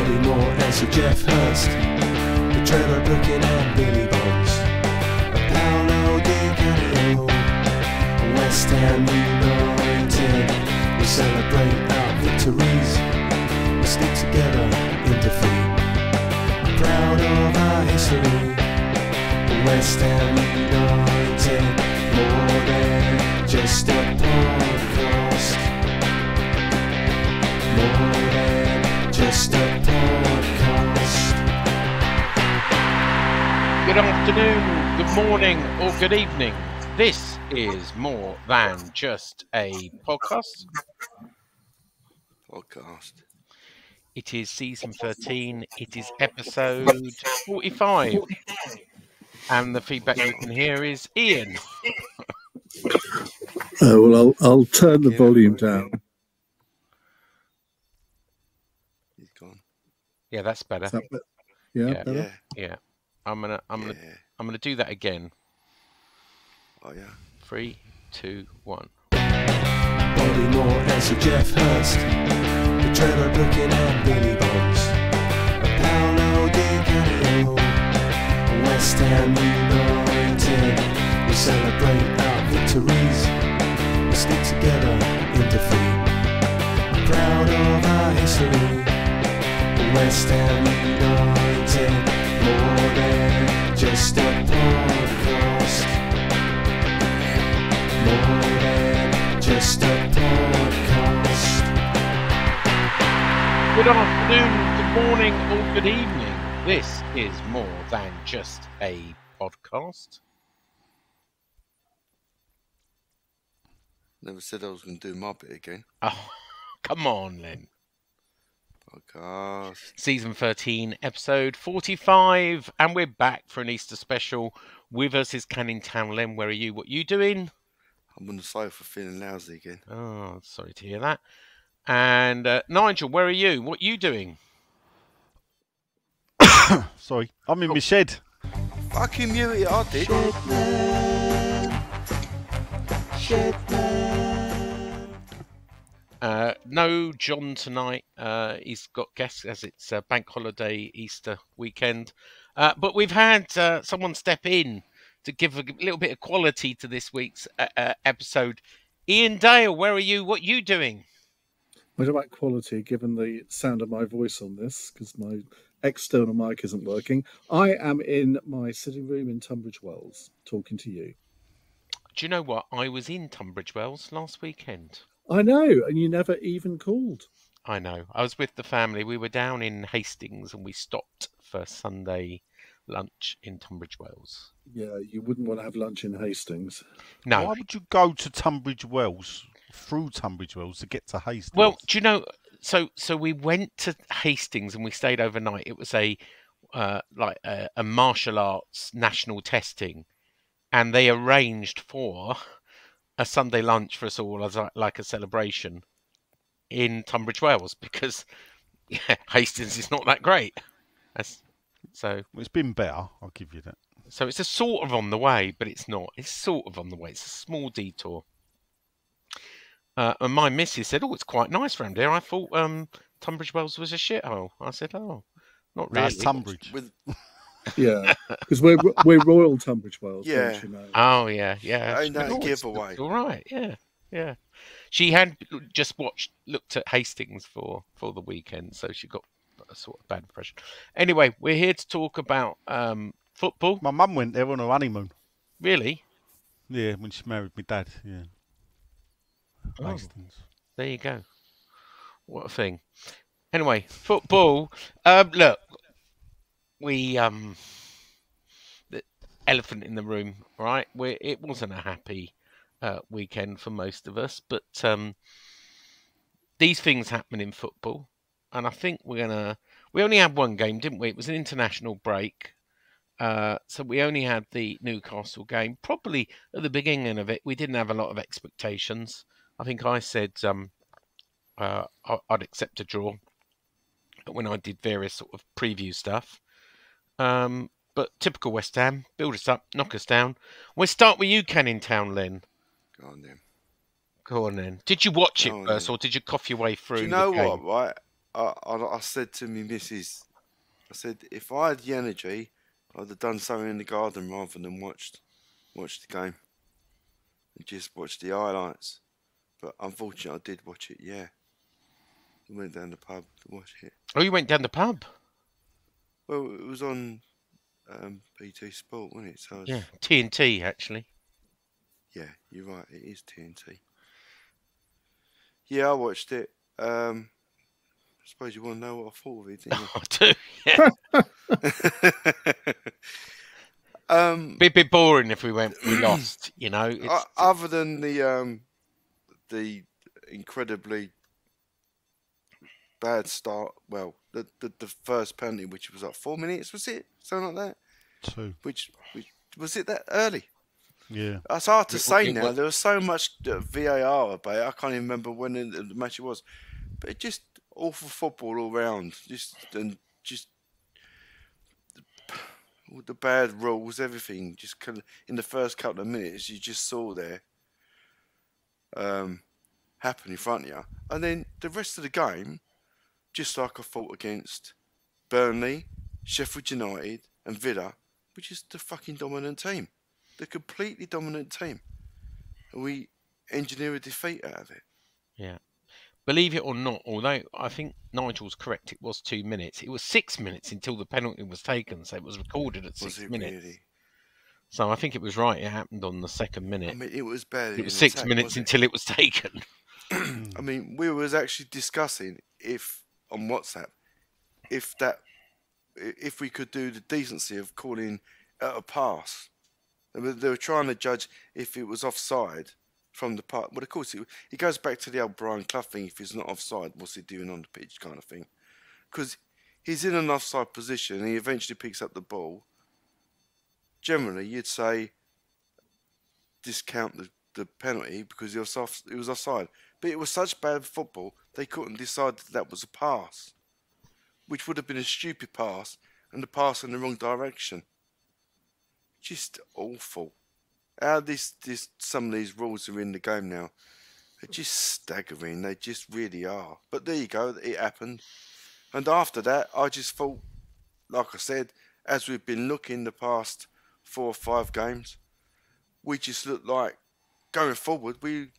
Bobby Moore and Sir Jeff Hurst, the Trevor Brooking and Billy Bonds, Paolo Di Canio, West Ham United. We celebrate our victories, we stick together in defeat. I'm proud of our history, West Ham United, more than just a podcast, more than just a podcast. Good afternoon, good morning, or good evening. This is More Than Just a Podcast. It is season 13. It is episode 45. And the feedback you can hear is Ian. Well, I'll turn the volume down. He's gone. Yeah, that's better. Is that yeah, better? Yeah. I'm gonna do that again. Oh yeah. 3, 2, 1. Bobby Moore and Sir Jeff Hurst, the Trevor Brooking and Billy Bonds, Paolo Di Canio, West Ham United. We celebrate our victories, we stick together in defeat. I'm proud of our history, West Ham United, more than just a podcast, more than just a podcast. Good afternoon, good morning, or good evening. This is More Than Just a Podcast. Never said I was going to do my bit again. Oh, come on, Len. Podcast. Season 13, episode 45, and we're back for an Easter special. With us is Town Len. Where are you? What are you doing? I'm on the sofa feeling lousy again. Oh, sorry to hear that. And Nigel, where are you? What are you doing? Sorry, I'm in my shed. Fucking mute it, I did. No John tonight. He's got guests as it's bank holiday Easter weekend. But we've had someone step in to give a little bit of quality to this week's episode. Iain Dale, where are you? What are you doing? What about quality, given the sound of my voice on this, because my external mic isn't working? I am in my sitting room in Tunbridge Wells, talking to you. Do you know what? I was in Tunbridge Wells last weekend. I know, and you never even called. I know. I was with the family. We were down in Hastings and we stopped for Sunday lunch in Tunbridge Wells. Yeah, you wouldn't want to have lunch in Hastings. No. Why would you go to Tunbridge Wells, through Tunbridge Wells, to get to Hastings? Well, do you know, so we went to Hastings and we stayed overnight. It was a martial arts national testing, and they arranged for a Sunday lunch for us all as like a celebration in Tunbridge Wells, because Hastings is not that great. So it's been better, I'll give you that. So it's a sort of on the way, but it's not. It's sort of on the way. It's a small detour. And my missus said, "Oh, it's quite nice around here." I thought Tunbridge Wells was a shithole. I said, "Oh, not really." That's Tunbridge. Yeah, because we're Royal Tunbridge Wells, Yeah. don't you know? Oh yeah. Ain't that a giveaway? All right, yeah. She had just looked at Hastings for the weekend, so she got a sort of bad impression. Anyway, we're here to talk about football. My mum went there on her honeymoon. Really? Yeah, when she married my dad. Yeah. Oh, Hastings. there you go. What a thing. Anyway, football. Look, we the elephant in the room, right? It wasn't a happy weekend for most of us, but these things happen in football, and I think we only had one game, didn't we? It was an international break, so we only had the Newcastle game. Probably at the beginning of it, we didn't have a lot of expectations. I think I said I'd accept a draw when I did various sort of preview stuff. But typical West Ham, build us up, knock us down. We'll start with you, Town Len. Go on then. Go on then. Did you watch it first, or did you cough your way through? Do you know the game? what? Right, I said to me missus, I said, if I had the energy, I'd have done something in the garden rather than watched the game and just watched the highlights. But unfortunately, I did watch it. Yeah, I went down the pub to watch it. Oh, you went down the pub? Well, it was on BT Sport, wasn't it? So Yeah, TNT actually. yeah, you're right. It is TNT. Yeah, I watched it. I suppose you want to know what I thought of it, didn't I do. Yeah. you? Be a bit boring if we lost. You know. Other than the incredibly bad start. Well, the first penalty, which was like 4 minutes, was it? Something like that. 2. Which was it that early? Yeah. It's hard to say now. was. There was so much VAR about it. I can't even remember when the match it was. But it just awful football all round. Just all the bad rules, everything. Just in the first couple of minutes, you just saw there happen in front of you, and then the rest of the game, just like I fought against Burnley, Sheffield United, and Villa, which is the fucking dominant team, the completely dominant team, and we engineer a defeat out of it. Yeah. Believe it or not, although I think Nigel's correct, it was 2 minutes. It was 6 minutes until the penalty was taken, so it was recorded at 6 minutes. Really? So I think it was right. It happened on the second minute. I mean, it was barely. It was 6 minutes until it was taken. I mean, we was actually discussing on WhatsApp if we could do the decency of calling a pass. They were trying to judge if it was offside from the part. Well, of course, it goes back to the old Brian Clough thing. If he's not offside, what's he doing on the pitch, kind of thing? Because he's in an offside position and he eventually picks up the ball. Generally, you'd say discount the penalty because it was offside. But it was such bad football, they couldn't decide that was a pass, which would have been a stupid pass and a pass in the wrong direction. Just awful. How some of these rules are in the game now, they're just staggering. They just really are. But there you go, it happened. And after that, I just thought, like I said, as we've been looking the past 4 or 5 games, we just look like, going forward, we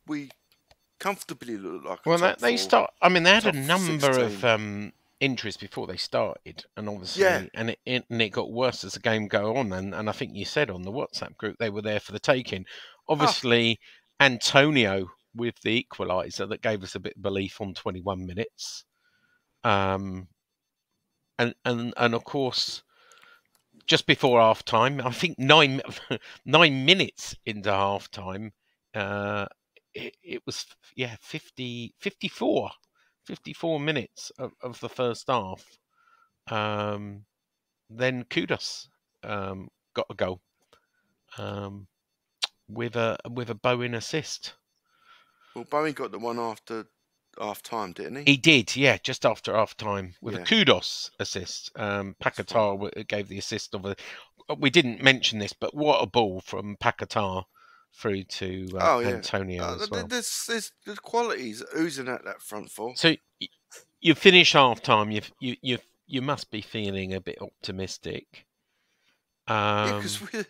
comfortably look like a top they 4, start. I mean, they had a top number 16. of injuries before they started, and obviously, and it got worse as the game go on. And I think you said on the WhatsApp group they were there for the taking. Obviously, Antonio with the equaliser that gave us a bit of belief on 21 minutes, and of course, just before half time, I think 9 minutes into half time. It was 54 minutes of the first half. Then Kudos got a goal with a Bowen assist. Well, Bowen got the one after half time, didn't he? He did, yeah, just after half time with a Yeah. Kudos assist. Paquetá gave the assist of we didn't mention this, but what a ball from Paquetá through to Antonio as well. There's qualities oozing out that front four. So you finish half time. You must be feeling a bit optimistic. Because you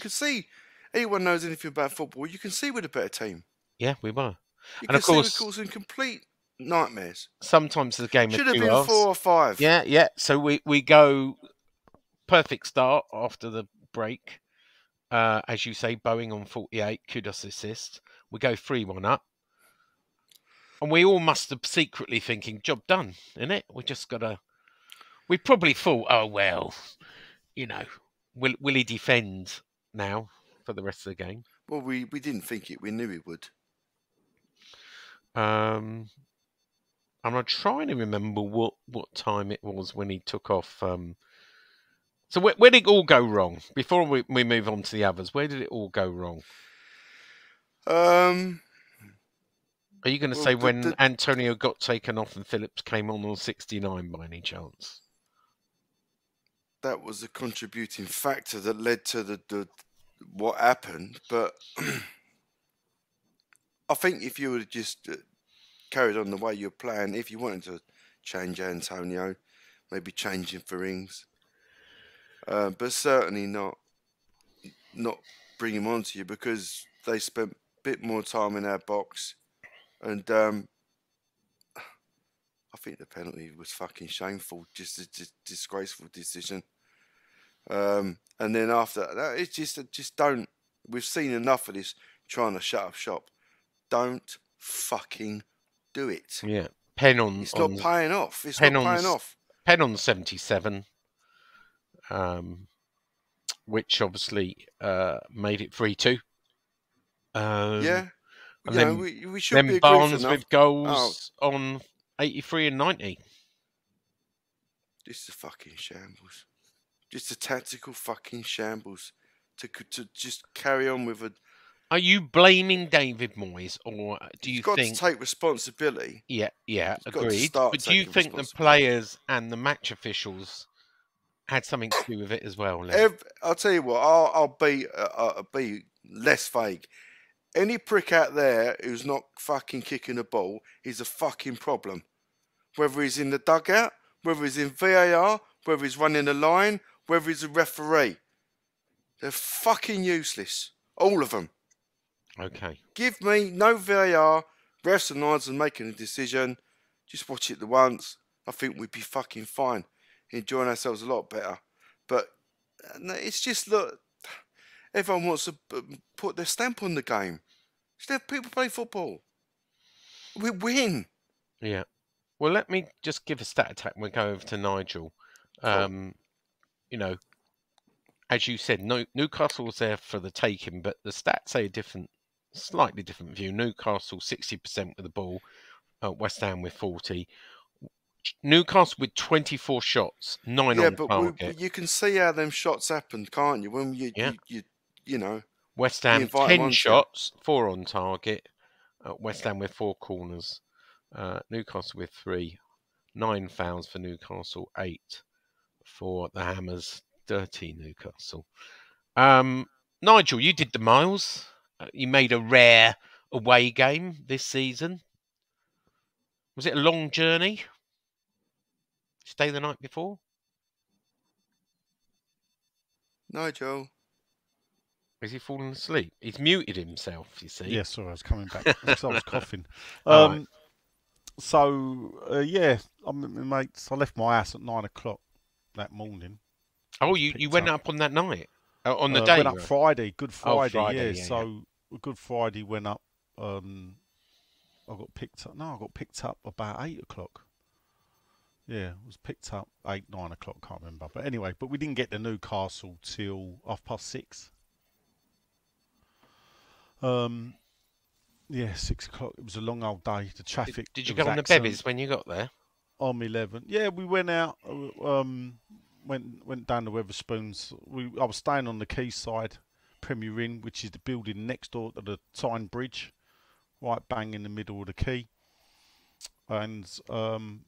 can see, anyone knows anything about football, you can see we're the better team. Yeah, we were. You And can of see course, we're causing complete nightmares. sometimes the game Should of have 2 been halves. 4 or 5. Yeah. So we go perfect start after the break. As you say, Boeing on 48, Kudos assist. We go 3-1 up. And we all must have secretly thinking, job done, innit? We just got to... We probably thought, oh, well, will he defend now for the rest of the game? Well, we didn't think it. We knew he would. I'm trying to remember what time it was when he took off. So where did it all go wrong? Before we move on to the others, where did it all go wrong? Are you going to say when Antonio got taken off and Phillips came on 69 by any chance? That was a contributing factor that led to the what happened. But I think if you would have just carried on the way you're playing, if you wanted to change Antonio, maybe changing for Ings, but certainly not bring him onto you because they spent a bit more time in our box, and I think the penalty was fucking shameful, just a disgraceful decision. And then after that, it's just don't. We've seen enough of this trying to shut up shop. Don't fucking do it. Yeah. Pen on. It's not paying off. It's pen not on, paying off. Pen on 77, which obviously made it 3-2. Yeah. And You know, then, we should be Barnes enough. with goals on 83 and 90. This is a fucking shambles. Just a tactical fucking shambles to just carry on with a. Are you blaming David Moyes, or do you He's got think? to take responsibility. Yeah, He's got to agreed. start But do you taking think the responsibility. players and the match officials had something to do with it as well? Len? I'll tell you what. I'll be less vague. Any prick out there who's not fucking kicking a ball is a fucking problem. Whether he's in the dugout, whether he's in VAR, whether he's running a line, whether he's a referee. They're fucking useless. All of them. Okay. Give me no VAR, refs and lines and making a decision. Just watch it the once. I think we'd be fucking fine. Enjoying ourselves a lot better. But it's just, look, everyone wants to put their stamp on the game. Just let people play football. We win. Yeah. Well, let me just give a stat attack and we'll go over to Nigel. Cool. You know, as you said, Newcastle was there for the taking, but the stats say a slightly different view. Newcastle 60% with the ball, West Ham with 40. Newcastle with 24 shots, 9 on target. You can see how them shots happened, can't you? When you know. West Ham 10 shots, 4 on target. West Ham with 4 corners. Newcastle with 3. 9 fouls for Newcastle, 8 for the Hammers, 30 Newcastle. Nigel, you did the miles. You made a rare away game this season. Was it a long journey? Stay the night before? Nigel. Is he falling asleep? He's muted himself, you see. Yeah, sorry, I was coming back because I was coughing. Right. So, yeah, my mates, I left my house at 9 o'clock that morning. Oh, you went up on that night? On the day? Went up Friday, Good Friday, Friday, yeah. So, Good Friday went up, I got picked up about 8 o'clock. Yeah, it was picked up 8, 9 o'clock, can't remember. But anyway, we didn't get to Newcastle till 6:30. Yeah, 6 o'clock. It was a long old day. The traffic. Did you go on the bevies when you got there? On 11. Yeah, we went out. Went down to Wetherspoons. I was staying on the quayside, Premier Inn, which is the building next door to the Tyne Bridge, right bang in the middle of the quay. And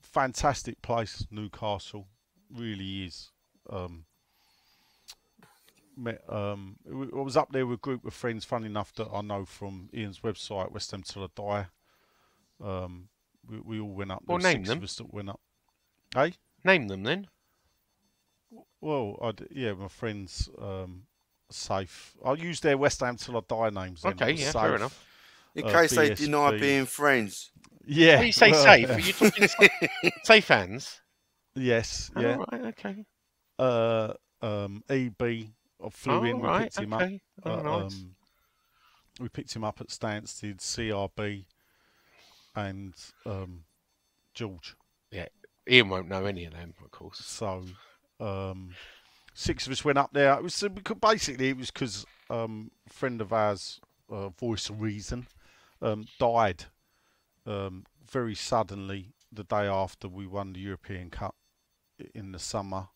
fantastic place, Newcastle, really is. I was up there with a group of friends, funny enough, that I know from Ian's website, West Ham Till I Die. We all went up. Well, name them. Of us that went up. Hey? Name them then. Well, yeah, my friends, Safe. I'll use their West Ham Till I Die names. Then. Okay, yeah, Safe, fair enough. In case they deny BSB. being friends. Yeah. When you say safe, are you talking safe fans? Yes, yeah. Oh, right, okay. EB, I flew in, we right, picked him okay. up. Nice. We picked him up at Stansted, CRB, and George. Yeah, Ian won't know any of them, of course. So, 6 of us went up there. It was because a friend of ours, Voice of Reason, died very suddenly the day after we won the European Cup in the summer.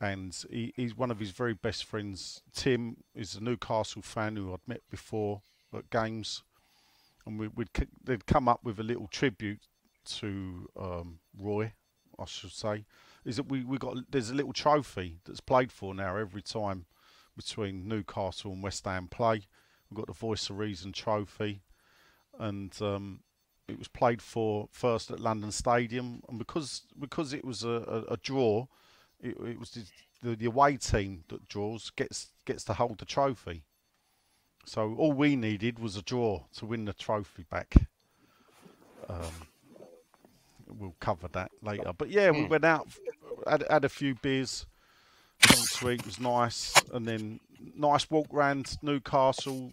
And he's one of his very best friends. Tim is a Newcastle fan who I'd met before at games, and they'd come up with a little tribute to Roy, I should say. Is that there's a little trophy that's played for now every time between Newcastle and West Ham play. We've got the Voice of Reason trophy, and it was played for first at London Stadium, and because it was a draw, it was the away team that draws gets to hold the trophy. So all we needed was a draw to win the trophy back. We'll cover that later. But yeah, we went out, had a few beers. Sweet was nice, and then nice walk round Newcastle,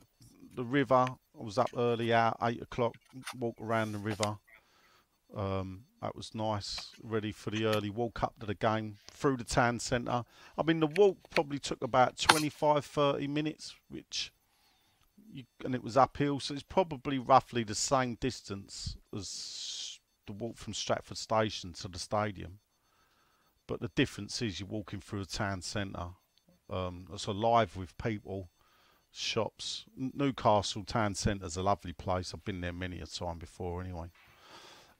the river. I was up early, out 8 o'clock, walk around the river. That was nice, ready for the early walk up to the game, through the town centre. I mean, the walk probably took about 25, 30 minutes, and it was uphill, so it's probably roughly the same distance as the walk from Stratford Station to the stadium. But the difference is you're walking through a town centre. It's alive with people, shops. Newcastle town centre's a lovely place. I've been there many a time before anyway.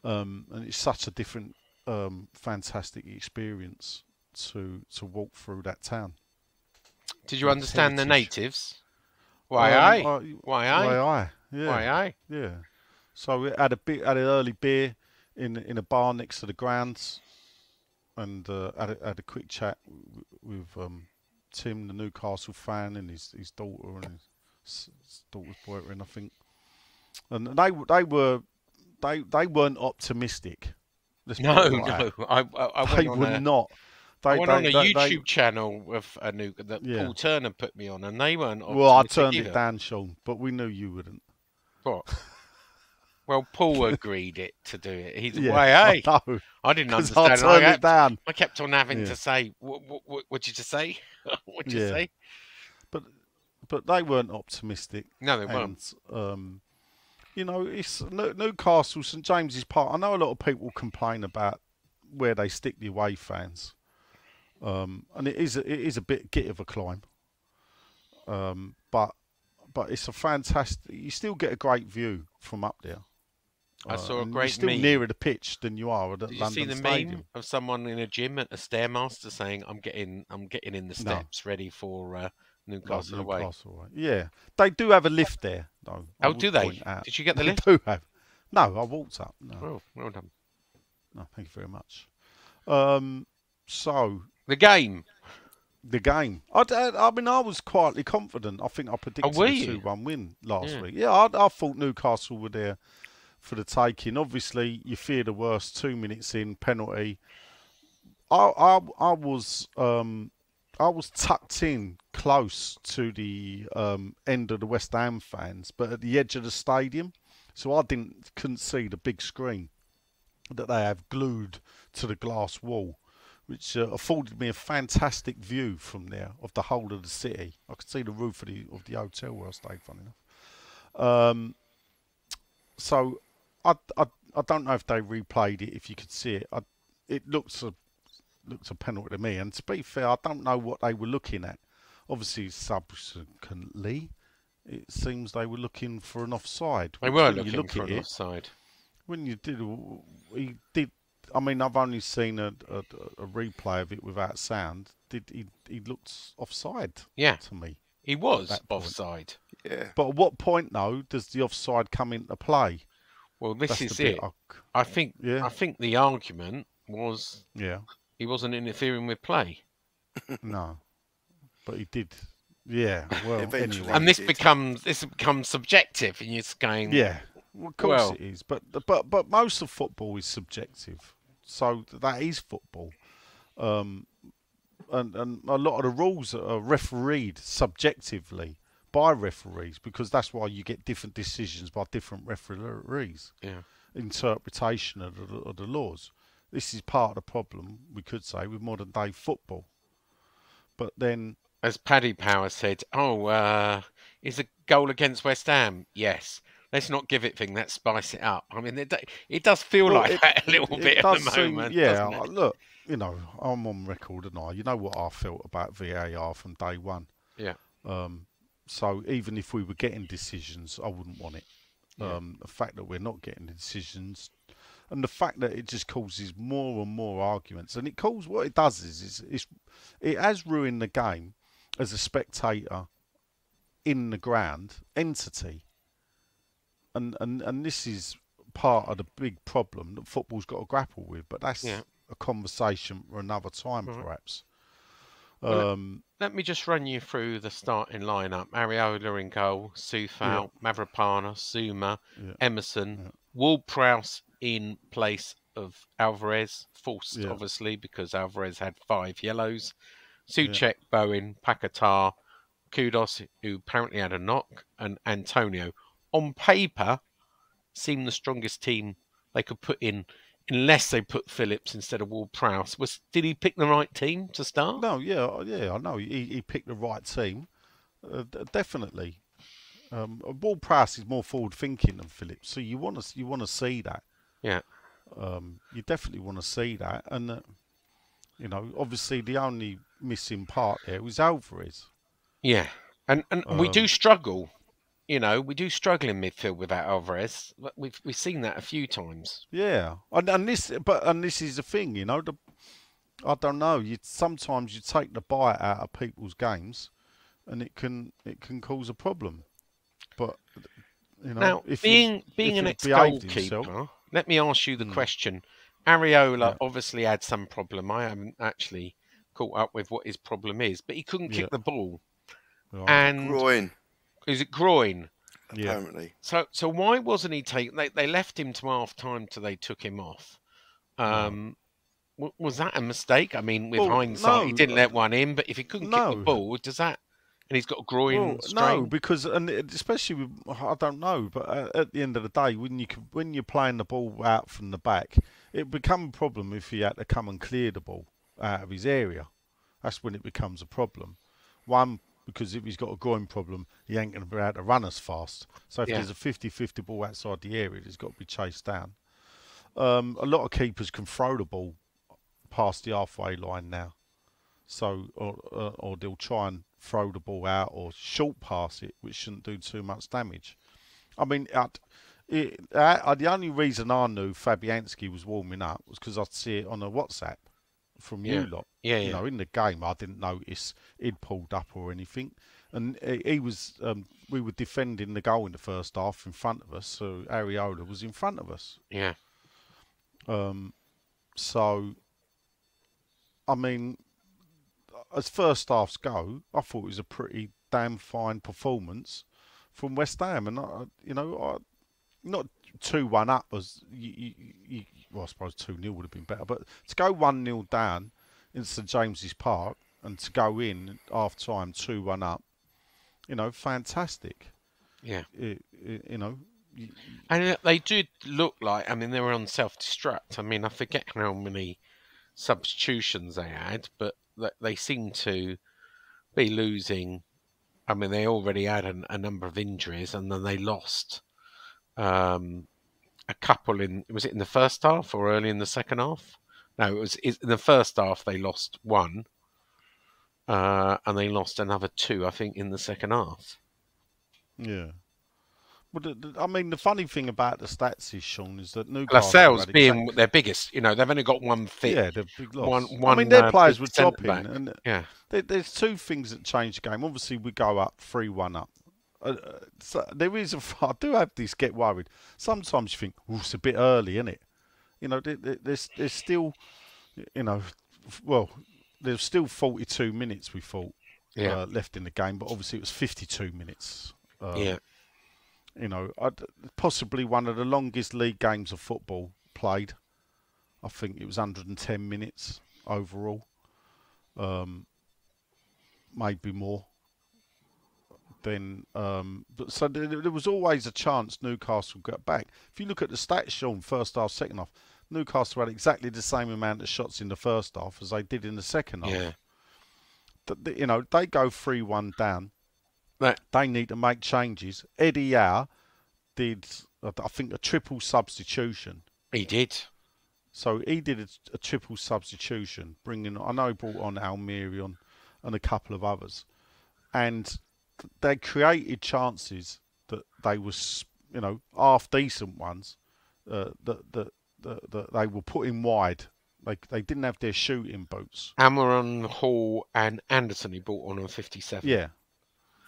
And it's such a different, fantastic experience to walk through that town. Did you understand the heritage. natives? Why I? Yeah. So we had an early beer in a bar next to the grounds, and had a quick chat with Tim, the Newcastle fan, and his daughter and his daughter's boyfriend, I think. And they weren't optimistic. No. I went not. I went on a YouTube channel with that Paul Turner put me on, and they weren't optimistic. Well, I turned either. it down, Sean, but we knew you wouldn't. What? Well, Paul agreed to do it. He's I know. I didn't 'Cause understand. I turned it down. I kept on having to say, "What did you say? What did you say?" But they weren't optimistic. No, they weren't. You know, it's Newcastle, St James's Park. I know a lot of people complain about where they stick the away fans, and it is a bit git of a climb. But it's a fantastic. You still get a great view from up there. I saw a great you're still meme. nearer the pitch than you are at Did you London see the Stadium. meme of someone in a gym at a Stairmaster saying, "I'm getting in the steps, ready for Newcastle away"? Newcastle away. Yeah, they do have a lift there, though. Oh, do they? Did you get the lift? They do have. No, I walked up. No. Oh, well done. No, thank you very much. So The game. I mean, I was quietly confident. I think I predicted a 2-1 win last week. Yeah, I thought Newcastle were there for the taking. Obviously, you fear the worst. 2 minutes in, penalty. I was tucked in close to the end of the West Ham fans, but at the edge of the stadium, so I couldn't see the big screen that they have glued to the glass wall, which afforded me a fantastic view from there of the whole of the city. I could see the roof of the hotel where I stayed, funny enough. So I don't know if they replayed it, if you could see it. It looks a penalty to me, and to be fair, I don't know what they were looking at. Obviously, subsequently, it seems they were looking for an offside. They were looking for an offside. When he did. I mean, I've only seen a replay of it without sound. He looked offside? Yeah, to me, he was offside. Yeah, but at what point though does the offside come into play? Well, this is it. I think the argument was he wasn't interfering with play. No, but he did. Yeah, well, eventually. And this becomes subjective, and you're going. Yeah, well, of course it is. But most of football is subjective, so that is football. And a lot of the rules are refereed subjectively by referees, because that's why you get different decisions by different referees. Yeah, interpretation of the laws. This is part of the problem, we could say, with modern day football. But then, as Paddy Power said, is a goal against West Ham? Yes. Let's not give it thing. Let's spice it up. I mean, it does feel like that a little bit at the moment. Yeah, look, you know, I'm on record, and you know what I felt about VAR from day one. Yeah. So even if we were getting decisions, I wouldn't want it. Yeah. The fact that we're not getting the decisions, and the fact that it just causes more and more arguments, and what it does is it has ruined the game as a spectator in the ground entity. And this is part of the big problem that football's got to grapple with. But that's Yeah. a conversation for another time, Right. perhaps. Well, let me just run you through the starting lineup. Areola in goal, Soufal, Mavropana, Zuma, Yeah. Emerson, Yeah. Ward-Prowse in place of Alvarez, forced Yeah. obviously because Alvarez had 5 yellows. Souček, Bowen, Paquetá, Kudos, who apparently had a knock, and Antonio. On paper, seemed the strongest team they could put in, unless they put Phillips instead of Ward-Prowse. Did he pick the right team to start? No, I know. He picked the right team, definitely. Ward-Prowse is more forward thinking than Phillips, so you want to see that. Yeah. You definitely want to see that, and obviously the only missing part there was Alvarez. Yeah, and we do struggle. We do struggle in midfield without Alvarez. We've seen that a few times. Yeah, and this is the thing, I don't know. Sometimes you take the bite out of people's games, and it can cause a problem. But now, being an ex-goalkeeper, let me ask you the question. Areola obviously had some problem. I haven't actually caught up with what his problem is, but he couldn't kick the ball. Right. And groin. Is it groin? Apparently. So why wasn't he taken? They left him to half time till they took him off. Was that a mistake? I mean, with hindsight, he didn't let one in. But if he couldn't kick the ball, does that? And he's got a groin strain. No, because especially I don't know, but at the end of the day, when you're playing the ball out from the back, it becomes a problem if he had to come and clear the ball out of his area. That's when it becomes a problem. One, because if he's got a groin problem, he ain't going to be able to run as fast. So if there's a 50-50 ball outside the area, it's got to be chased down. A lot of keepers can throw the ball past the halfway line now. So, or they'll try and throw the ball out or short pass it, which shouldn't do too much damage. I mean, the only reason I knew Fabianski was warming up was because I'd see it on a WhatsApp from you lot. Yeah. In the game, I didn't notice he'd pulled up or anything. And he was, we were defending the goal in the first half in front of us, so Areola was in front of us. Yeah. So, I mean, as first halves go, I thought it was a pretty damn fine performance from West Ham, and not 2-1 up as well, I suppose 2-0 would have been better, but to go 1-0 down in St James's Park and to go in half time 2-1 up, fantastic. Yeah. And they did look like, I mean, they were on self-destruct. I mean, I forget how many substitutions they had, but they seem to be losing. I mean, they already had a number of injuries, and then they lost a couple was it in the first half or early in the second half? No, it was in the first half they lost one, and they lost another 2, I think, in the second half. Yeah. But I mean, the funny thing about the stats is, Sean, is that Newcastle... Lascelles being their biggest, they've only got one fit. Yeah, they're big loss. One, I mean, their players were dropping. Back. And yeah. There's 2 things that change the game. Obviously, we go up 3-1 up. So there is I do have this get worried. Sometimes you think, it's a bit early, isn't it? There's still, there's still 42 minutes, we thought, left in the game. But obviously, it was 52 minutes. Possibly one of the longest league games of football played. I think it was 110 minutes overall. Maybe more. Then, so there was always a chance Newcastle got back. If you look at the stats, Sean, first half, second half, Newcastle had exactly the same amount of shots in the first half as they did in the second half. Yeah. They go 3-1 down. They need to make changes. Eddie Howe did, I think, a triple substitution. He did. So he did a triple substitution, I know he brought on Almirion and a couple of others. And they created chances that they was, half decent ones, that they were putting wide. They didn't have their shooting boots. Amaron, Hall and Anderson he brought on 57. Yeah.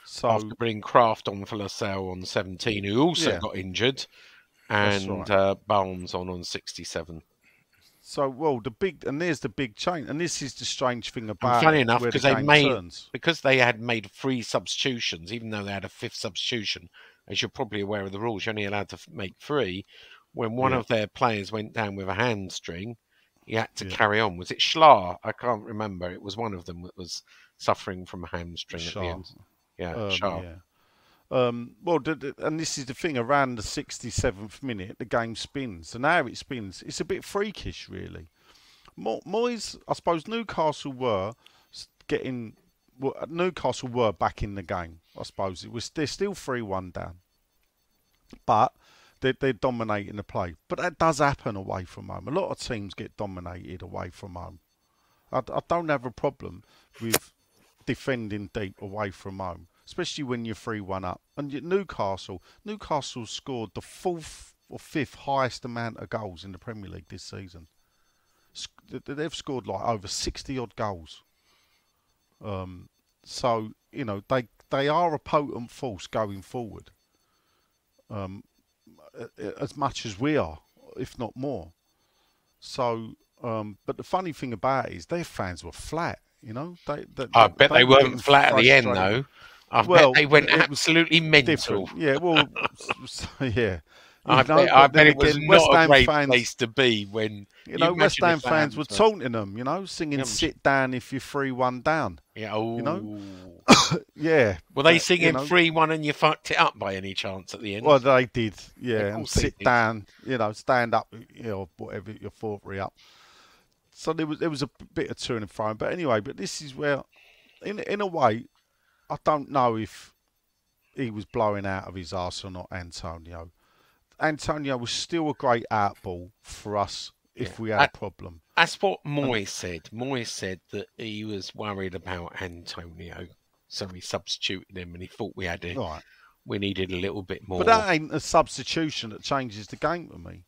So after bringing Kraft on for Lascelles on 17, who also got injured, and right. Barnes on 67. So, well, there's the big change, and this is the strange thing And about funny it, enough, where the because game turns. they had made 3 substitutions, even though they had a 5th substitution, as you're probably aware of the rules, you're only allowed to make 3. When one of their players went down with a hamstring, he had to carry on. Was it Schlar? I can't remember. It was one of them that was suffering from a hamstring at the end. Yeah, Schlar. Yeah. Well, and this is the thing, around the 67th minute, the game spins. And how it spins, it's a bit freakish, really. Moyes, I suppose Newcastle were back in the game, I suppose. They're still 3-1 down. But they're dominating the play. But that does happen away from home. A lot of teams get dominated away from home. I don't have a problem with defending deep away from home, especially when you're 3-1 up. And yet Newcastle scored the 4th or 5th highest amount of goals in the Premier League this season. They've scored like over 60 odd goals. So, you know, they are a potent force going forward. As much as we are, if not more. So, but the funny thing about it is their fans were flat, you know. I bet they weren't flat at the end, though. I bet they went absolutely mental. Different. Yeah, well, yeah. I bet it was not a great place to be when... You know, West Ham fans were taunting them, you know, singing "Sit Down if you're 3-1 down." Yeah, you know? Yeah. Were they singing 3-1 and you fucked it up by any chance at the end? Well, they did, yeah. And sit down, you know, stand up, you know, whatever, you're 4-3 up. So there was a bit of to and fro. But anyway, but this is where, in a way, I don't know if he was blowing out of his arse or not, Antonio. Antonio was still a great outball for us if we had a problem. That's what Moyes said. Moyes said that he was worried about Antonio, so he substituted him, and he thought we needed a little bit more. But that ain't a substitution that changes the game for me.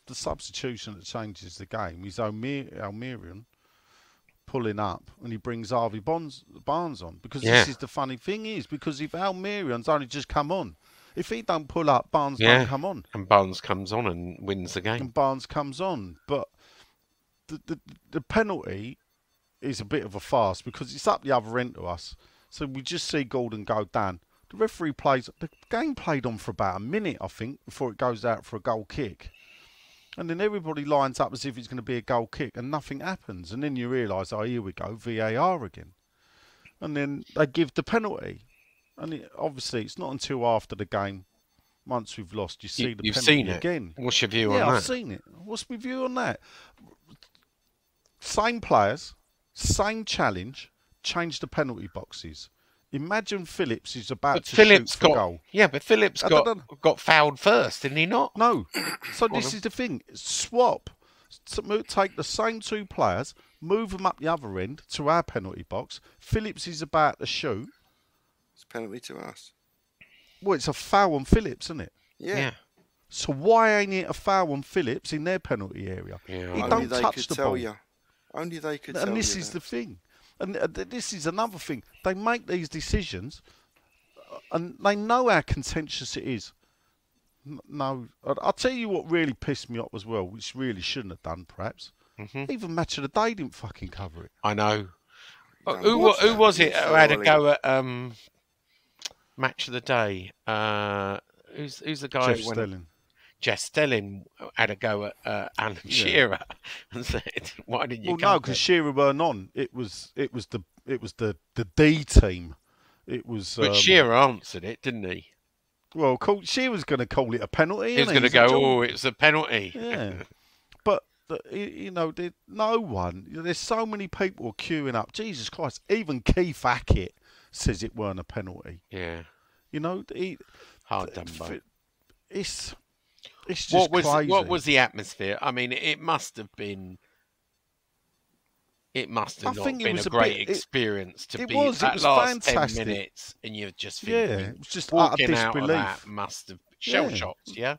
The substitution that changes the game is Almirian pulling up, and he brings Harvey Barnes on. Because this is the funny thing is, because if Almirian's only just come on, if he don't pull up, Barnes don't come on. And Barnes comes on and wins the game. And Barnes comes on. But the penalty is a bit of a farce because it's up the other end to us. So we just see Gordon go down. The referee the game played on for about a minute, I think, before it goes out for a goal kick. And then everybody lines up as if it's going to be a goal kick and nothing happens. And then you realise, oh, here we go, VAR again. And then they give the penalty. And obviously, it's not until after the game, once we've lost, you see the penalty again. What's your view on that? Yeah, I've seen it. What's my view on that? Same players, same challenge, change the penalty boxes. Imagine Phillips is about to shoot for goal. Yeah, but Phillips got fouled first, didn't he not? No. So this is the thing. Swap. Take the same 2 players, move them up the other end to our penalty box. Phillips is about to shoot. Penalty to us. Well, it's a foul on Phillips, isn't it? Yeah. So why ain't it a foul on Phillips in their penalty area? Yeah. He don't touch the ball. Only they could tell you. And this is the thing. And this is another thing. They make these decisions and they know how contentious it is. No, I'll tell you what really pissed me off as well, which really shouldn't have done, perhaps. Even Match of the Day didn't fucking cover it. I know. Who was it who had a go at Match of the Day? Who's the guy? Jeff Stelling. Jeff Stelling had a go at Alan Shearer and said, "Why didn't you?" Well, no, because Shearer weren't on. It was the D team. It was. But Shearer answered it, didn't he? Well, Shearer's going to call it a penalty. He was going to go, "Oh, it's a penalty." Yeah, but you know, no one. There's so many people queuing up. Jesus Christ! Even Keith Hackett says it weren't a penalty. Yeah. You know, hard done by. It's just crazy. What was the atmosphere? I mean, it must have been. It must have not been a great experience to be that last fantastic. 10 minutes, and you're just thinking, it was just walking out of that must have shell shocked, yeah.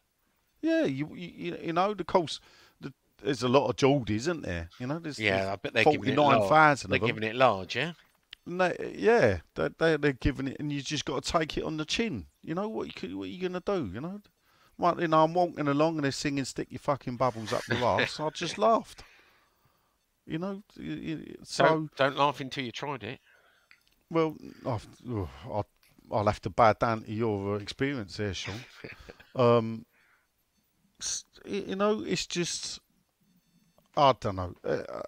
Yeah, you know, of course, there's a lot of Geordies, isn't there? You know, there's I bet they're giving it large. They're giving it large, yeah. They're giving it, and you just got to take it on the chin. You know what you going to do? You know, Well, I'm walking along and they're singing "Stick your fucking bubbles up your arse." I just laughed. So Don't laugh until you tried it. well, I'll have to bow down to your experience there, Sean. It's just I don't know.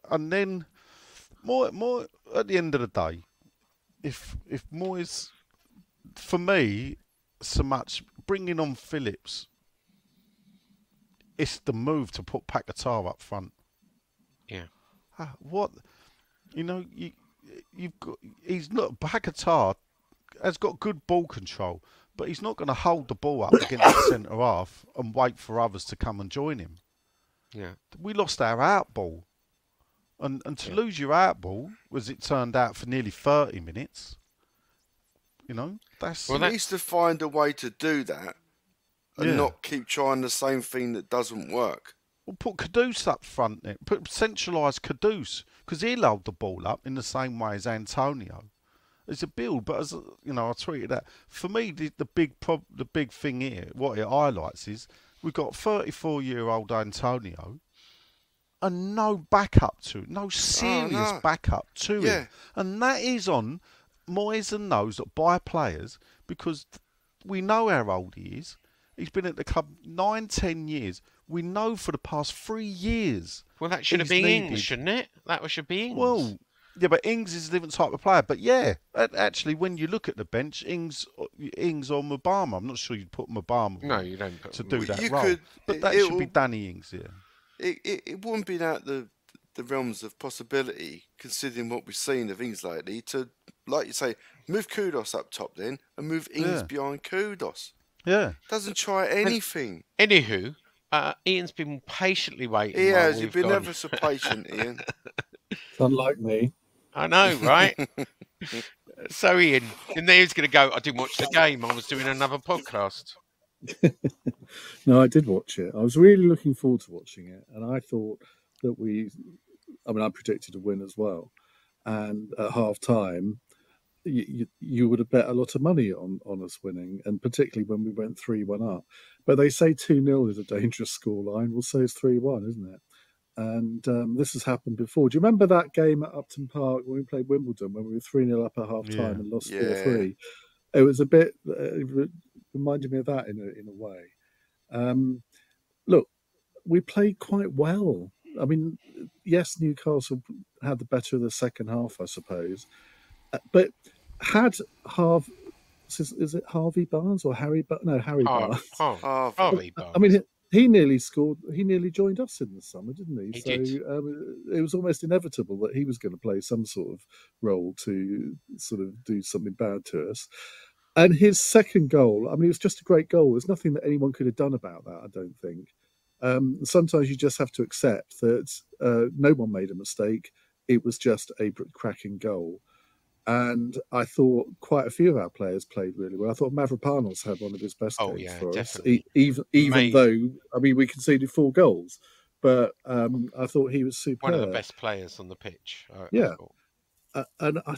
And then more at the end of the day, if Moyes, for me, so much bringing on Phillips, it's the move to put Paquetá up front. Yeah. What you've got? He's not Paquetá has got good ball control, but he's not going to hold the ball up against the centre half and wait for others to come and join him. Yeah. We lost our out ball. And to lose your out ball, as it turned out, for nearly 30 minutes, that's... Well, he needs to find a way to do that and not keep trying the same thing that doesn't work. Well, put Kudus up front then. Put centralise Kudus, because he'll hold the ball up in the same way as Antonio. It's a build, but as I tweeted that. For me, the big thing here, what it highlights is we've got 34-year-old Antonio and no backup to it, no serious backup to him. And that is on Moyes and those that buy players, because we know how old he is. He's been at the club 9-10 years. We know for the past 3 years. Well, that should have been Ings, shouldn't it? That should be Ings. Well, yeah, but Ings is a different type of player. But yeah, actually, when you look at the bench, Ings or Mubama, I'm not sure you'd put Mubama. No, you don't put to do that you role. But that should be Danny Ings here. It wouldn't be out the realms of possibility, considering what we've seen of Ings lately, to, like you say, move Kudos up top then and move Ings behind Kudos. Yeah. Doesn't try anything. Anywho, Ian's been patiently waiting. He has. You've been ever so patient, Ian. It's unlike me. I know, right? So, Ian, and then he's going to go, I didn't watch the game. I was doing another podcast. No, I did watch it. I was really looking forward to watching it. And I thought that I predicted a win as well. And at half time, you would have bet a lot of money on us winning, and particularly when we went 3-1 up. But they say 2-0 is a dangerous scoreline. Well, so is 3-1, isn't it? And this has happened before. Do you remember that game at Upton Park when we played Wimbledon, when we were 3-0 up at half time and lost 4-3? It was a bit, it reminded me of that in a way. Look, we played quite well. I mean, yes, Newcastle had the better of the second half, I suppose. But had is it Harvey Barnes or Harry? No, Harry Barnes. Harvey Barnes. I mean, he nearly scored. He nearly joined us in the summer, didn't he? He did. It was almost inevitable that he was going to play some sort of role to sort of do something bad to us. And his second goal, I mean, it was just a great goal. There's nothing that anyone could have done about that, I don't think. Sometimes you just have to accept that no one made a mistake. It was just a cracking goal. And I thought quite a few of our players played really well. I thought Mavropanos had one of his best games for definitely. us, even though, I mean, we conceded 4 goals. But I thought he was superb. One of the best players on the pitch. And I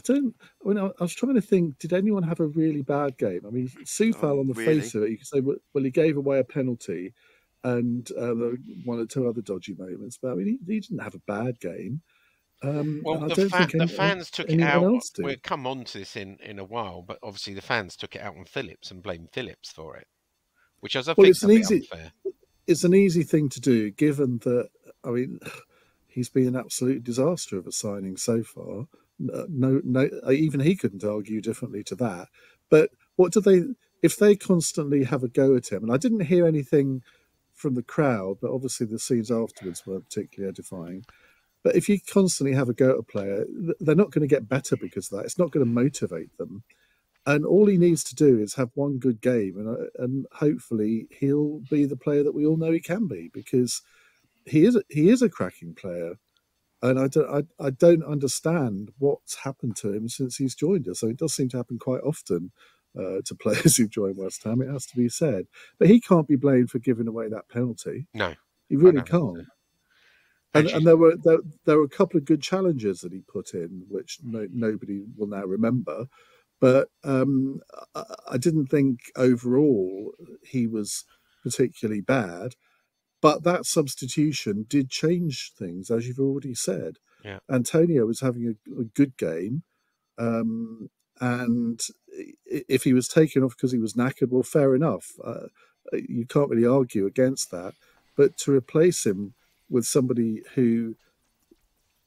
was trying to think, did anyone have a really bad game? I mean, Soufal on the face of it, you could say, well, he gave away a penalty and one or two other dodgy moments. But I mean, he didn't have a bad game. The fans took it out. We'll come on to this in a while, but obviously the fans took it out on Phillips and blamed Phillips for it, which I think is a bit unfair. It's an easy thing to do, given that, I mean, he's been an absolute disaster of a signing so far. No, even he couldn't argue differently to that. But if they constantly have a go at him, and I didn't hear anything from the crowd, but obviously the scenes afterwards weren't particularly edifying. But if you constantly have a go at a player, they're not going to get better because of that. It's not going to motivate them. And all he needs to do is have one good game, and hopefully he'll be the player that we all know he can be, because he is a cracking player. And I don't understand what's happened to him since he's joined us. So it does seem to happen quite often to players who join West Ham, it has to be said. But he can't be blamed for giving away that penalty. No. He really can't. And there were a couple of good challenges that he put in, which nobody will now remember. But I didn't think overall he was particularly bad. But that substitution did change things, as you've already said. Yeah. Antonio was having a good game. And if he was taken off because he was knackered, well, fair enough. You can't really argue against that. But to replace him with somebody who,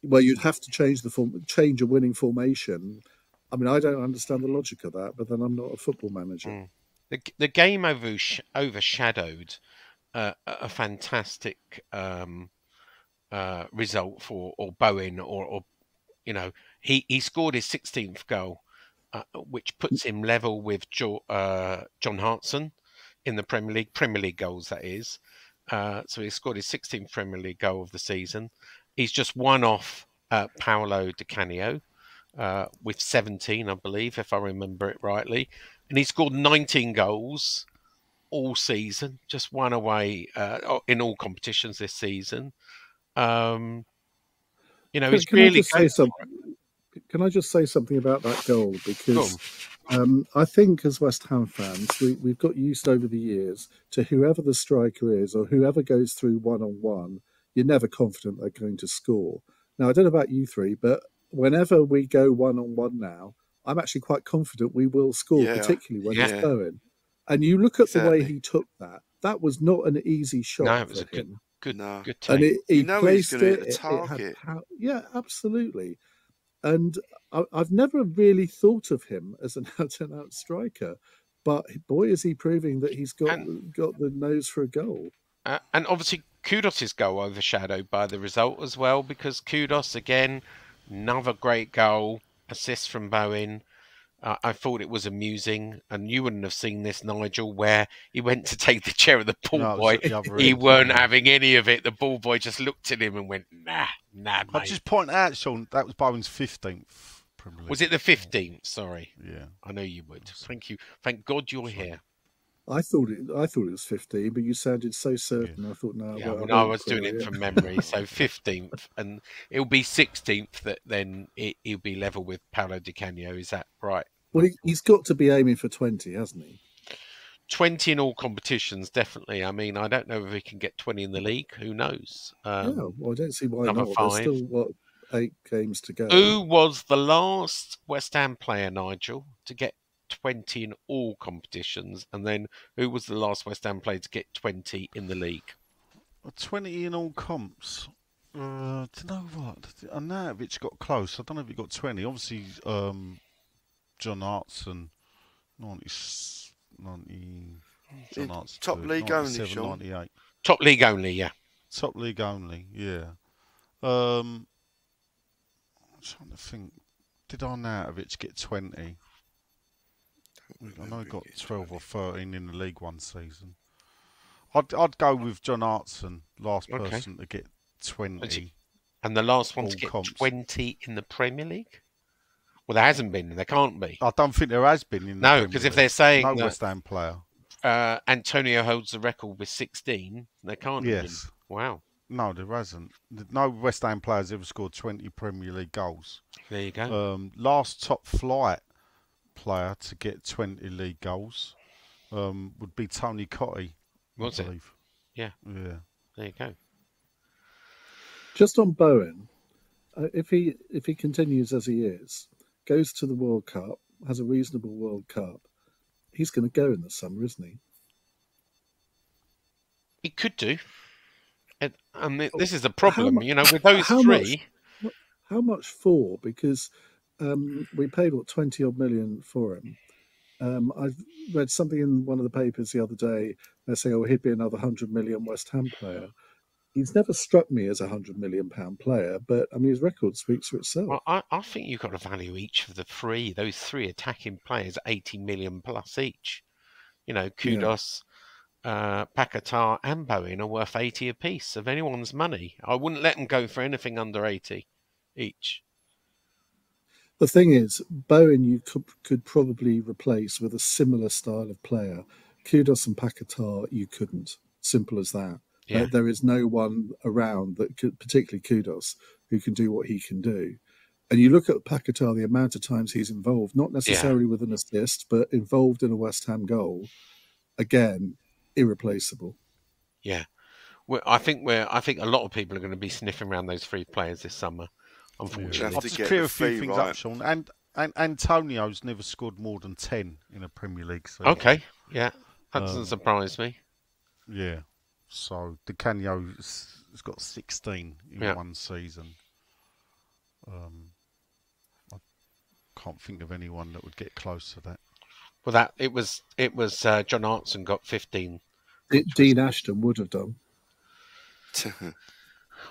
well, you'd have to change a winning formation. I mean, I don't understand the logic of that, but then I'm not a football manager. The game overshadowed a fantastic result for Bowen, or he scored his 16th goal, which puts him level with John Hartson in the Premier League goals, that is. So he scored his 16th Premier League goal of the season. He's just one off Paolo Di Canio with 17, I believe, if I remember it rightly. And he scored 19 goals all season, just one away in all competitions this season. He's really good. Can I just say something about that goal? Because I think as West Ham fans, we've got used over the years to whoever the striker is or whoever goes through one-on-one, you're never confident they're going to score. Now, I don't know about you three, but whenever we go one-on-one now, I'm actually quite confident we will score, particularly when it's Bowen. And you look at the way he took that. That was not an easy shot. No, it was for him. Good take. And he placed it. It had yeah, absolutely. And I've never really thought of him as an out-and-out striker, but boy, is he proving that he's got the nose for a goal. And obviously, Kudus' goal overshadowed by the result as well, because Kudus, again, another great goal, assist from Bowen. I thought it was amusing, and you wouldn't have seen this, Nigel, where he went to take the chair of the ball boy. He weren't having any of it. The ball boy just looked at him and went, nah, mate. I'll just point out, Sean, that was Bowen's 15th Premier League. Was it the 15th? Sorry. Yeah. I know you would. Thank you. Thank God you're here. I thought it was 15, but you sounded so certain. Yeah. I thought, no. Yeah, I was doing it from memory. So 15th, and it'll be 16th. That then he'll be level with Paolo Di Canio. Is that right? Well, he's got to be aiming for 20, hasn't he? 20 in all competitions, definitely. I mean, I don't know if he can get 20 in the league. Who knows? Well, I don't see why not. There's still 8 games to go. Who was the last West Ham player, Nigel, to get 20 in all competitions, and then who was the last West Ham player to get 20 in the league? 20 in all comps. Do you know what? Arnautovic got close. I don't know if he got 20. Obviously, John Hartson, 90. John Hartson, top league only, 98. Top league only, yeah. Top league only, yeah. I'm trying to think. Did Arnautovic get 20? I know he got 12 or 13 in the League One season. I'd go with John Hartson, last person to get 20. And the last one to get 20 in the Premier League? Well, there hasn't been. There can't be. I don't think there has been. No, because if they're saying no West Ham player, Antonio holds the record with 16, there can't be. Yes. Wow. No, there hasn't. No West Ham players ever scored 20 Premier League goals. There you go. Last top flight player to get 20 league goals would be Tony Cottee. Was it? Yeah. Yeah. There you go. Just on Bowen, if he continues as he is, goes to the World Cup, has a reasonable World Cup, he's going to go in the summer, isn't he? He could do. And this is the problem, with those three. How much for? Because we paid, 20 odd million for him. I've read something in one of the papers the other day. They're saying, he'd be another 100 million West Ham player. He's never struck me as a £100 million player, but I mean, his record speaks for itself. Well, I think you've got to value each of those three attacking players, 80 million plus each. Kudus, Paquetá and Bowen are worth 80 apiece of anyone's money. I wouldn't let them go for anything under 80 each. The thing is, Bowen you could probably replace with a similar style of player. Kudus and Paquetá you couldn't. Simple as that. Yeah. There is no one around that could, particularly Kudus, who can do what he can do. And you look at Paquetá, the amount of times he's involved, not necessarily with an assist, but involved in a West Ham goal. Again, irreplaceable. Yeah. I think a lot of people are going to be sniffing around those 3 players this summer, unfortunately. I'll just clear a few things up, Sean. And Antonio's never scored more than 10 in a Premier League season. Okay, yeah, that doesn't surprise me. Yeah, so Di Canio's got 16 in one season. I can't think of anyone that would get close to that. Well, it was John Hartson got 15. Dean Ashton would have done.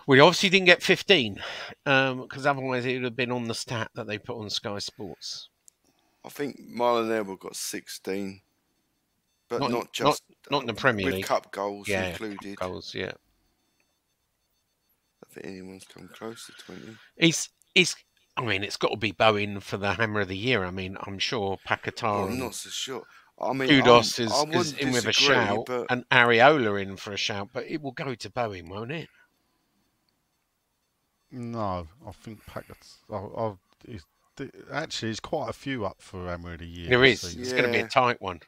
Well, he obviously didn't get 15 because otherwise it would have been on the stat that they put on Sky Sports. I think Marlon Elwell got 16, but not in the Premier League. With cup goals included. Cup goals, yeah. I think anyone's come close to 20. I mean, it's got to be Bowen for the Hammer of the Year. I mean, I'm sure Paquetá. I'm not so sure. I mean, Kudos is in with a disagree, shout, but... and Areola in for a shout, but it will go to Bowen, won't it? No, I think Paquetá. Actually, there's quite a few up for Hammer of the Year. There is. It's going to be a tight one.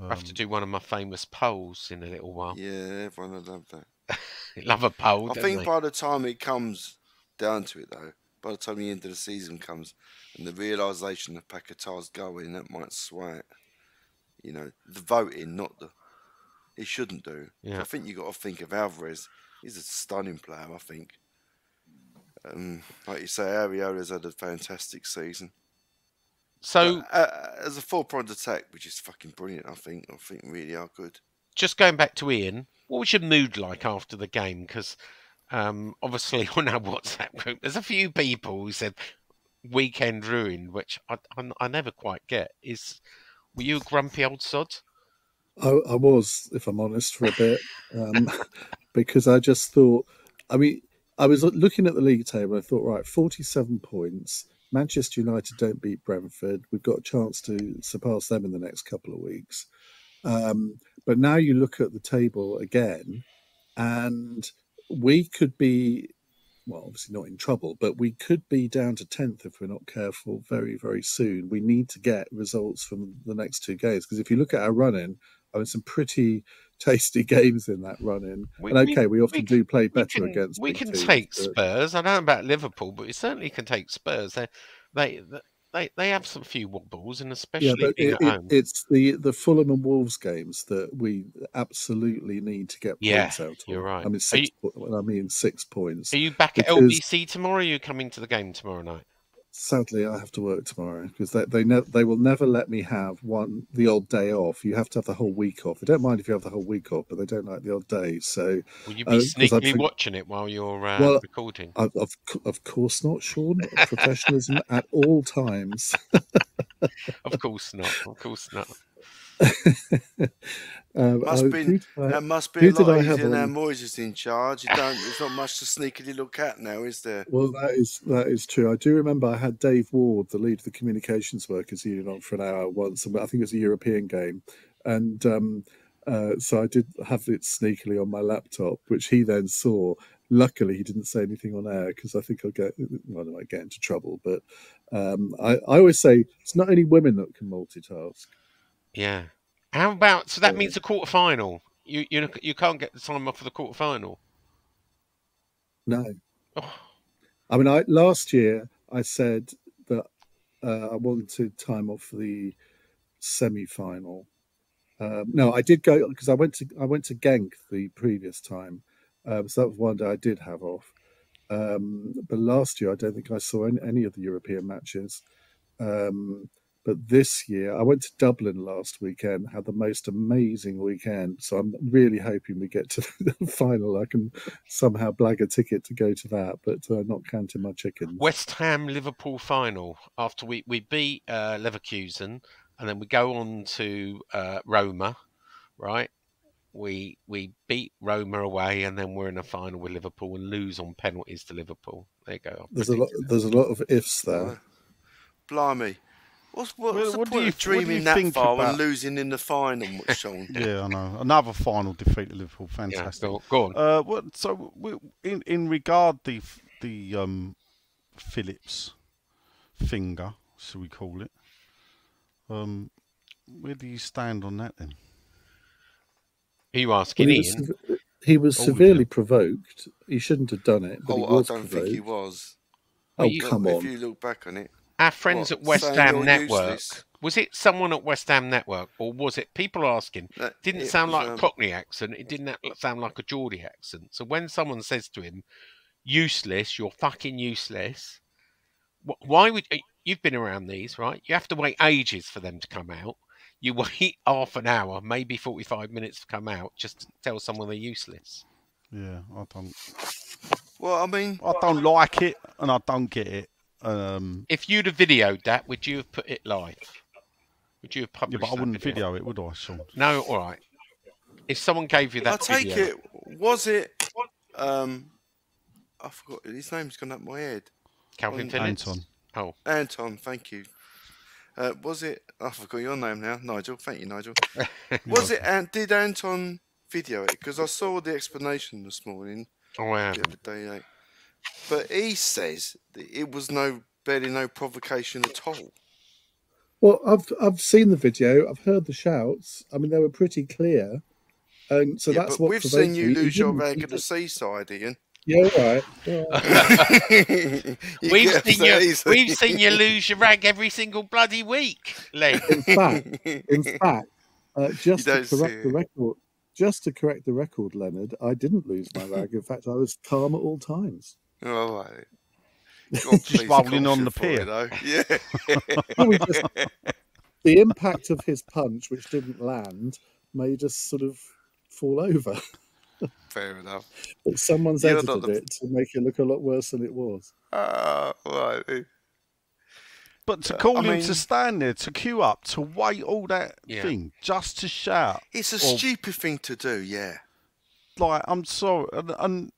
I have to do one of my famous polls in a little while. Yeah, everyone will love that. Love a poll. I think by the time it comes down to it, though, by the time the end of the season comes and the realisation that Paquetá's going, that might sway it. You know, the voting, not the. He shouldn't do. Yeah. I think you got to think of Alvarez. He's a stunning player, I think. Like you say, Areola's had a fantastic season. So, as a 4-point attack, which is fucking brilliant, I think really are good. Just going back to Iain, what was your mood like after the game? Because obviously on our WhatsApp group, there's a few people who said weekend ruined, which I never quite get. Were you a grumpy old sod? I was, if I'm honest, for a bit, because I just thought, I mean, I was looking at the league table and I thought, right, 47 points. Manchester United don't beat Brentford. We've got a chance to surpass them in the next couple of weeks. But now you look at the table again, and we could be, well, obviously not in trouble, but we could be down to 10th if we're not careful very, very soon. We need to get results from the next 2 games, because if you look at our run-in, I mean, some pretty tasty games in that run-in. We often do play better against. We can take Spurs. I don't know about Liverpool, but we certainly can take Spurs. They have some few wobbles, and especially being at home. It's the Fulham and Wolves games that we absolutely need to get points out of. You're right. I mean, 6 points. Are you back at LBC tomorrow? Or are you coming to the game tomorrow night? Sadly, I have to work tomorrow because they will never let me have the odd day off. You have to have the whole week off. They don't mind if you have the whole week off, but they don't like the odd day. So, will you be sneakily watching it while you're recording? Of course not, Sean. Professionalism at all times. Of course not. Of course not. That must be a lot easier now Moyes is in charge. There's not much to sneakily look at now, is there? Well, that is true. I do remember I had Dave Ward, the lead of the Communications Workers Union, on for an hour once, and I think it was a European game, and so I did have it sneakily on my laptop, which he then saw. Luckily, he didn't say anything on air because I think I might get into trouble. But I always say it's not only women that can multitask. Yeah. How about, so that means the quarter-final? You can't get the time off for the quarter-final? No. Oh. I mean, last year I said that I wanted time off for the semi-final. No, I did go because I went to Genk the previous time, so that was one day I did have off. But last year I don't think I saw any of the European matches. But this year, I went to Dublin last weekend, had the most amazing weekend. So I'm really hoping we get to the final. I can somehow blag a ticket to go to that, but not counting my chickens. West Ham Liverpool final. After we beat Leverkusen, and then we go on to Roma, right? We beat Roma away, and then we're in a final with Liverpool and lose on penalties to Liverpool. There you go. There's a lot of ifs there. Blimey. What's the point of dreaming that far and losing in the final, Sean? Yeah, I know. Another final defeat to Liverpool. Fantastic. Yeah, go on. So, in regard the Phillips finger, shall we call it? Where do you stand on that then? Are you asking Ian? He was Oh, severely yeah. provoked. He shouldn't have done it, but he Oh, I was don't provoked. think he was. Oh, Well, you- come If on. you look back on it, Our friends What, at West saying Ham you're Network. useless? Was it someone at West Ham Network, or was it people asking? No, Didn't it sound was, like a Cockney accent. It didn't sound like a Geordie accent. So when someone says to him, "Useless, you're fucking useless," why would you've been around these, right? You have to wait ages for them to come out. You wait half an hour, maybe 45 minutes to come out, just to tell someone they're useless. Yeah, I don't. Well, I mean, I don't like it, and I don't get it. If you'd have videoed that, would you have put it live? Would you have Yeah, published but I that wouldn't video it, would I, Sean? No, all right. If someone gave you that I take video, it. Was it? I forgot his name's gone up my head. Calvin Phillips? Anton. Oh, Anton, thank you. Was it? I forgot your name now, Nigel. Thank you, Nigel. Was it? And did Anton video it? Because I saw the explanation this morning. oh, I The haven't. other day, but he says that it was barely no provocation at all. Well, I've seen the video. I've heard the shouts. I mean, they were pretty clear, and so Yeah, that's but what we've provoked seen you me. lose He your didn't- rag he at the didn't- seaside, Ian. Yeah, all right. Yeah, all right. We've seen you lose your rag every single bloody week, Len. In fact, just You to don't see correct the it. record, Leonard, I didn't lose my rag. In fact, I was calm at all times. All right. God, Just please rolling caution on the for pier. it, though. Yeah. Well, the impact of his punch, which didn't land, made us sort of fall over. Fair enough. But someone's You're not edited it to make it look a lot worse than it was. Right. But to call I him mean- to stand there, to queue up, to wait all that Yeah. thing, just to shout, It's a Or- stupid thing to do, yeah. like, I'm sorry, and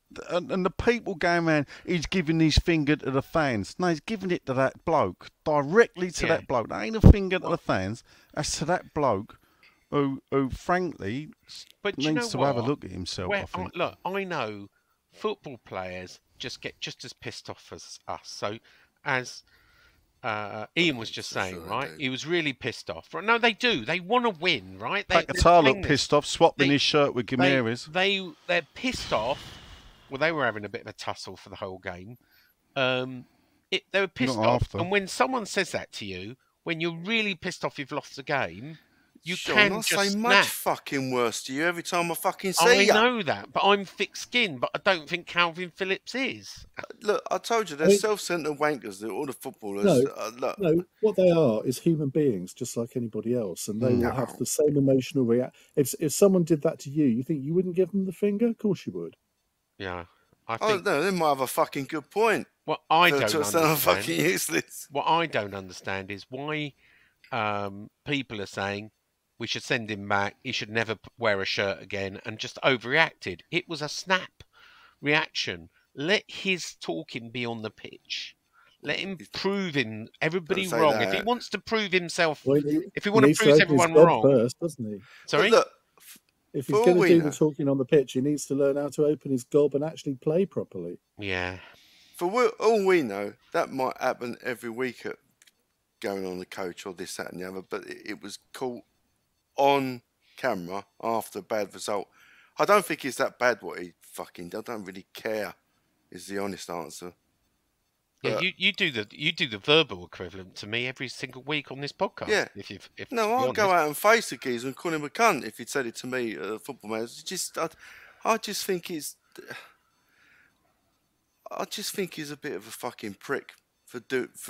the people going around, he's giving his finger to the fans. No, he's giving it to that bloke, directly to Yeah. that bloke. That ain't a finger to the fans, that's to that bloke who frankly, But do you needs know to have a what? look at himself, I think. Look, I know football players just get just as pissed off as us. So, as Ian was just saying, Sure they right? do. He was really pissed off. No, they do. They want to win, right? They're Pakatala playing looked this- pissed off, swapping they- his shirt with Gimeres. They're pissed off. Well, they were having a bit of a tussle for the whole game. They were pissed Not off, after. and when someone says that to you, when you're really pissed off, you've lost the game. You Sean, can I just say snap. much fucking worse to you every time I fucking see I you. know that, but I'm thick-skinned. But I don't think Calvin Phillips is. Look, I told you, they're I mean- self-centered wankers. They're all the footballers. No, Look, No, what they are is human beings, just like anybody else, and they will have the same emotional react. If someone did that to you, you think you wouldn't give them the finger? Of course you would. Yeah, I oh think. no, they might have a fucking good point. What I To don't sound understand. fucking useless. What I don't understand is why people are saying we should send him back. He should never wear a shirt again, and just overreacted. It was a snap reaction. Let his talking be on the pitch. Let him prove everybody Don't say wrong. If he that. wants to prove himself, Well, if he wants to needs prove open his everyone gob wrong, first, doesn't he? sorry. But look, If For he's all going to we do know- the talking on the pitch, he needs to learn how to open his gob and actually play properly. Yeah, all we know, that might happen every week at going on the coach or this, that, and the other. But it was caught on camera after a bad result. I don't think it's that bad what he fucking did. I don't really care. Is the honest answer. yeah. But- You do the verbal equivalent to me every single week on this podcast. Yeah. If No, to be I'll go honest. out and face the geezer and call him a cunt if he'd said it to me, football man. I just think he's a bit of a fucking prick for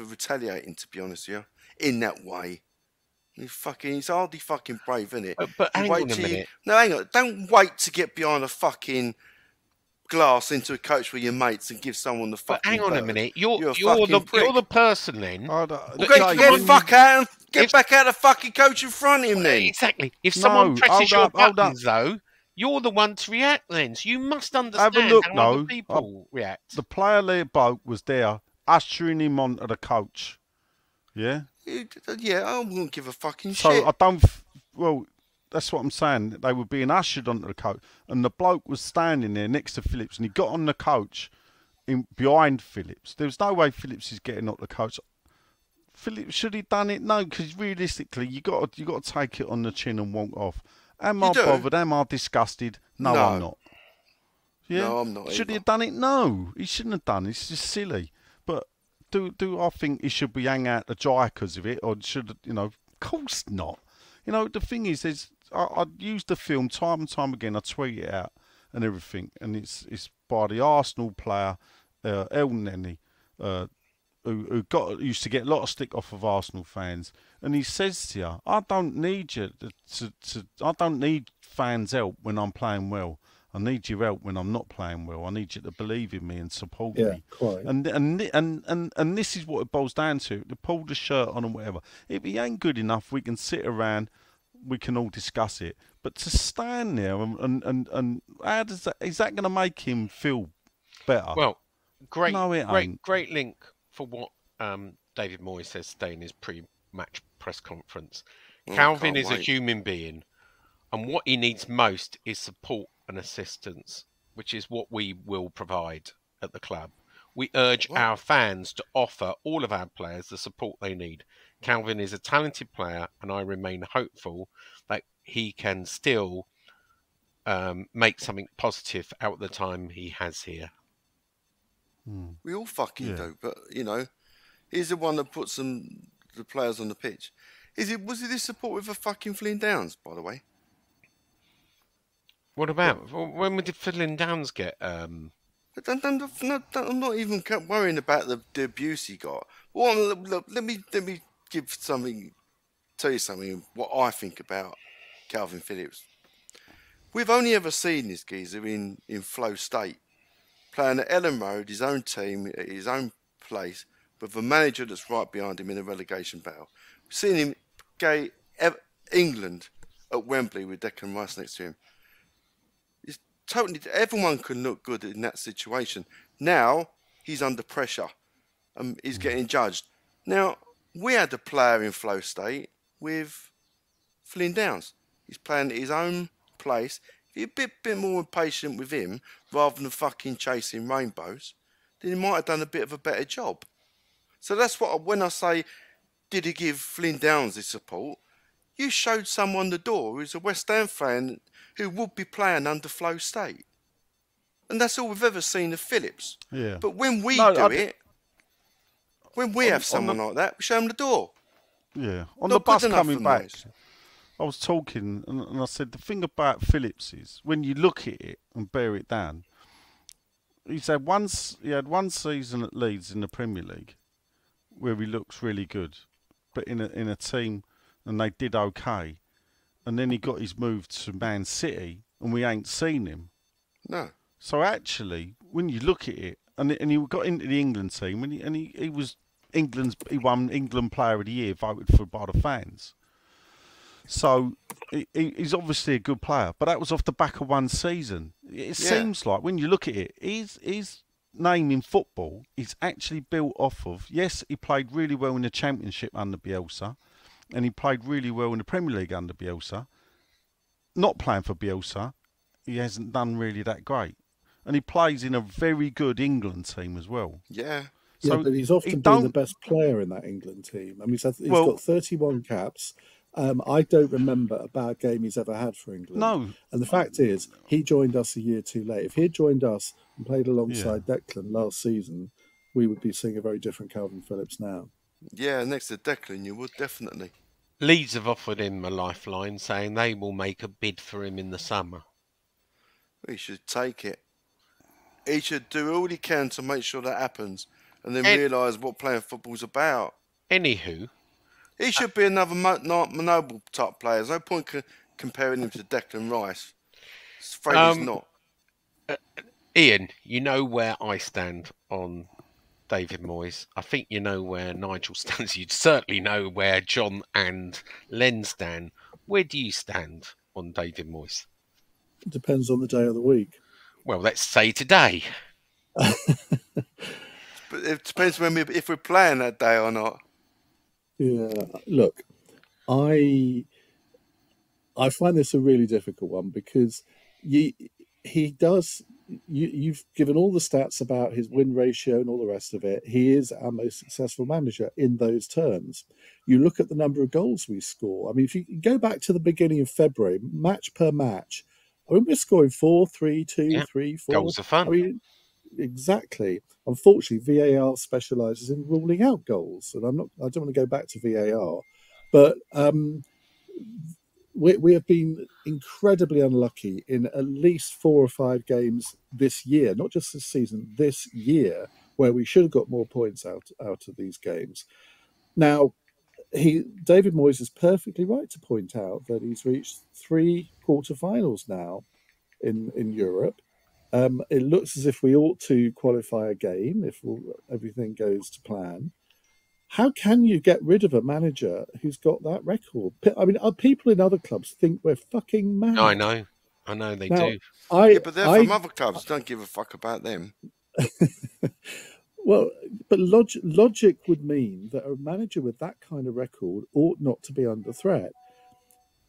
retaliating. To be honest with you, in that way, he's hardly fucking brave, isn't it? But hang on a minute. No, hang on. Don't wait to get behind a fucking glass into a coach with your mates and give someone the But fucking. hang on a bird. minute. You're You're a fucking prick. the person then. I don't- Look, Get if the someone- fuck out and get if- back out of the fucking coach in front of him then. Exactly. If No, someone presses hold your up, hold up. buttons, though, you're the one to react then. So you must understand look, how though. other people react. The player lead bloke was there, ushering him on to the coach. Yeah? Yeah, I wouldn't give a fucking So shit. I don't. Well, that's what I'm saying. They were being ushered onto the coach, and the bloke was standing there next to Phillips, and he got on the coach behind Phillips. There was no way Phillips is getting on the coach. Phillips, should he done it? No, because realistically, you got to take it on the chin and walk off. Am You I do? bothered? Am I disgusted? No, No. I'm not. Yeah? No, I'm not Should he either. have done it? No, he shouldn't have done it. It's just silly. But do I think he should be hang out the dry because of it, or should, you know? Of course not. You know, the thing is I use the film time and time again. I tweet it out and everything, and it's by the Arsenal player Iain Dale, who used to get a lot of stick off of Arsenal fans, and he says to you, I don't need you I don't need fans' help when I'm playing well. I need your help when I'm not playing well. I need you to believe in me and support me. Quite. And this is what it boils down to. To pull the shirt on and whatever. If he ain't good enough, we can sit around, we can all discuss it. But to stand there and how does that, is that going to make him feel better? Well, great, No, it ain't. great link for what David Moyes says today in his pre-match press conference. Calvin is a human being, and what he needs most is support and assistance, which is what we will provide at the club. We urge our fans to offer all of our players the support they need. Calvin is a talented player, and I remain hopeful that he can still make something positive out of the time he has here. We all fucking do, but you know, he's the one that puts the players on the pitch. Was it this support with the fucking Flynn Downs, by the way? What about when did Flynn Downs get? I'm not even worrying about the abuse he got. Well, look, let me tell you something. What I think about Calvin Phillips. We've only ever seen this geezer in flow state, playing at Ellen Road, his own team, at his own place, with a manager that's right behind him in a relegation battle. We've seen him go England at Wembley with Declan Rice next to him. It's totally, everyone can look good in that situation. Now he's under pressure and he's getting judged. Now we had a player in flow state with Flynn Downs. He's playing at his own place. If you're a bit more impatient with him rather than fucking chasing rainbows, then he might have done a bit of a better job. So that's what, when I say, did he give Flynn Downs his support? You showed someone the door who's a West Ham fan who would be playing under flow state. And that's all we've ever seen of Phillips. Yeah. But when we when we have someone like that, we show them the door. Yeah. On Not the bus good enough coming for back, Moyes. I was talking and I said the thing about Phillips is when you look at it and bear it down, he had one season at Leeds in the Premier League where he looks really good, but in a team, and they did okay, and then he got his move to Man City and we ain't seen him. No. So actually, when you look at it, and he got into the England team, and he was he won England Player of the Year, voted for by the fans. So he's obviously a good player, but that was off the back of one season. It seems like when you look at it, his name in football is actually built off of, yes, he played really well in the Championship under Bielsa, and he played really well in the Premier League under Bielsa. Not playing for Bielsa, he hasn't done really that great. And he plays in a very good England team as well. Yeah. Yeah, So but he's often been the best player in that England team. I mean, he's got 31 caps. I don't remember a bad game he's ever had for England. No. And the fact is, he joined us a year too late. If he had joined us and played alongside Declan last season, we would be seeing a very different Calvin Phillips now. Yeah, next to Declan, you would definitely. Leeds have offered him a lifeline, saying they will make a bid for him in the summer. He should take it. He should do all he can to make sure that happens, and then realise what playing football's about. Anywho, he should be another Noble type player. There's no point comparing him to Declan Rice. I'm afraid he's not. Ian, you know where I stand on David Moyes. I think you know where Nigel stands. You certainly know where John and Len stand. Where do you stand on David Moyes? It depends on the day of the week. Well, let's say today. But it depends if we're playing that day or not. Yeah, look, I find this a really difficult one because he does you've given all the stats about his win ratio and all the rest of it. He is our most successful manager in those terms. You look at the number of goals we score. I mean, if you go back to the beginning of February, match per match, I mean, we're scoring 4, 3, 2, Yeah. 3, 4. Goals are fun. I mean, exactly. Unfortunately, VAR specialises in ruling out goals, and I don't want to go back to VAR, but we have been incredibly unlucky in at least 4 or 5 games this year, not just this season, this year, where we should have got more points out of these games. Now, David Moyes is perfectly right to point out that he's reached 3 quarterfinals now in Europe. It looks as if we ought to qualify again if everything goes to plan. How can you get rid of a manager who's got that record? I mean, people in other clubs think we're fucking mad. I know they do. But they're from other clubs. Don't give a fuck about them. Well, but logic would mean that a manager with that kind of record ought not to be under threat.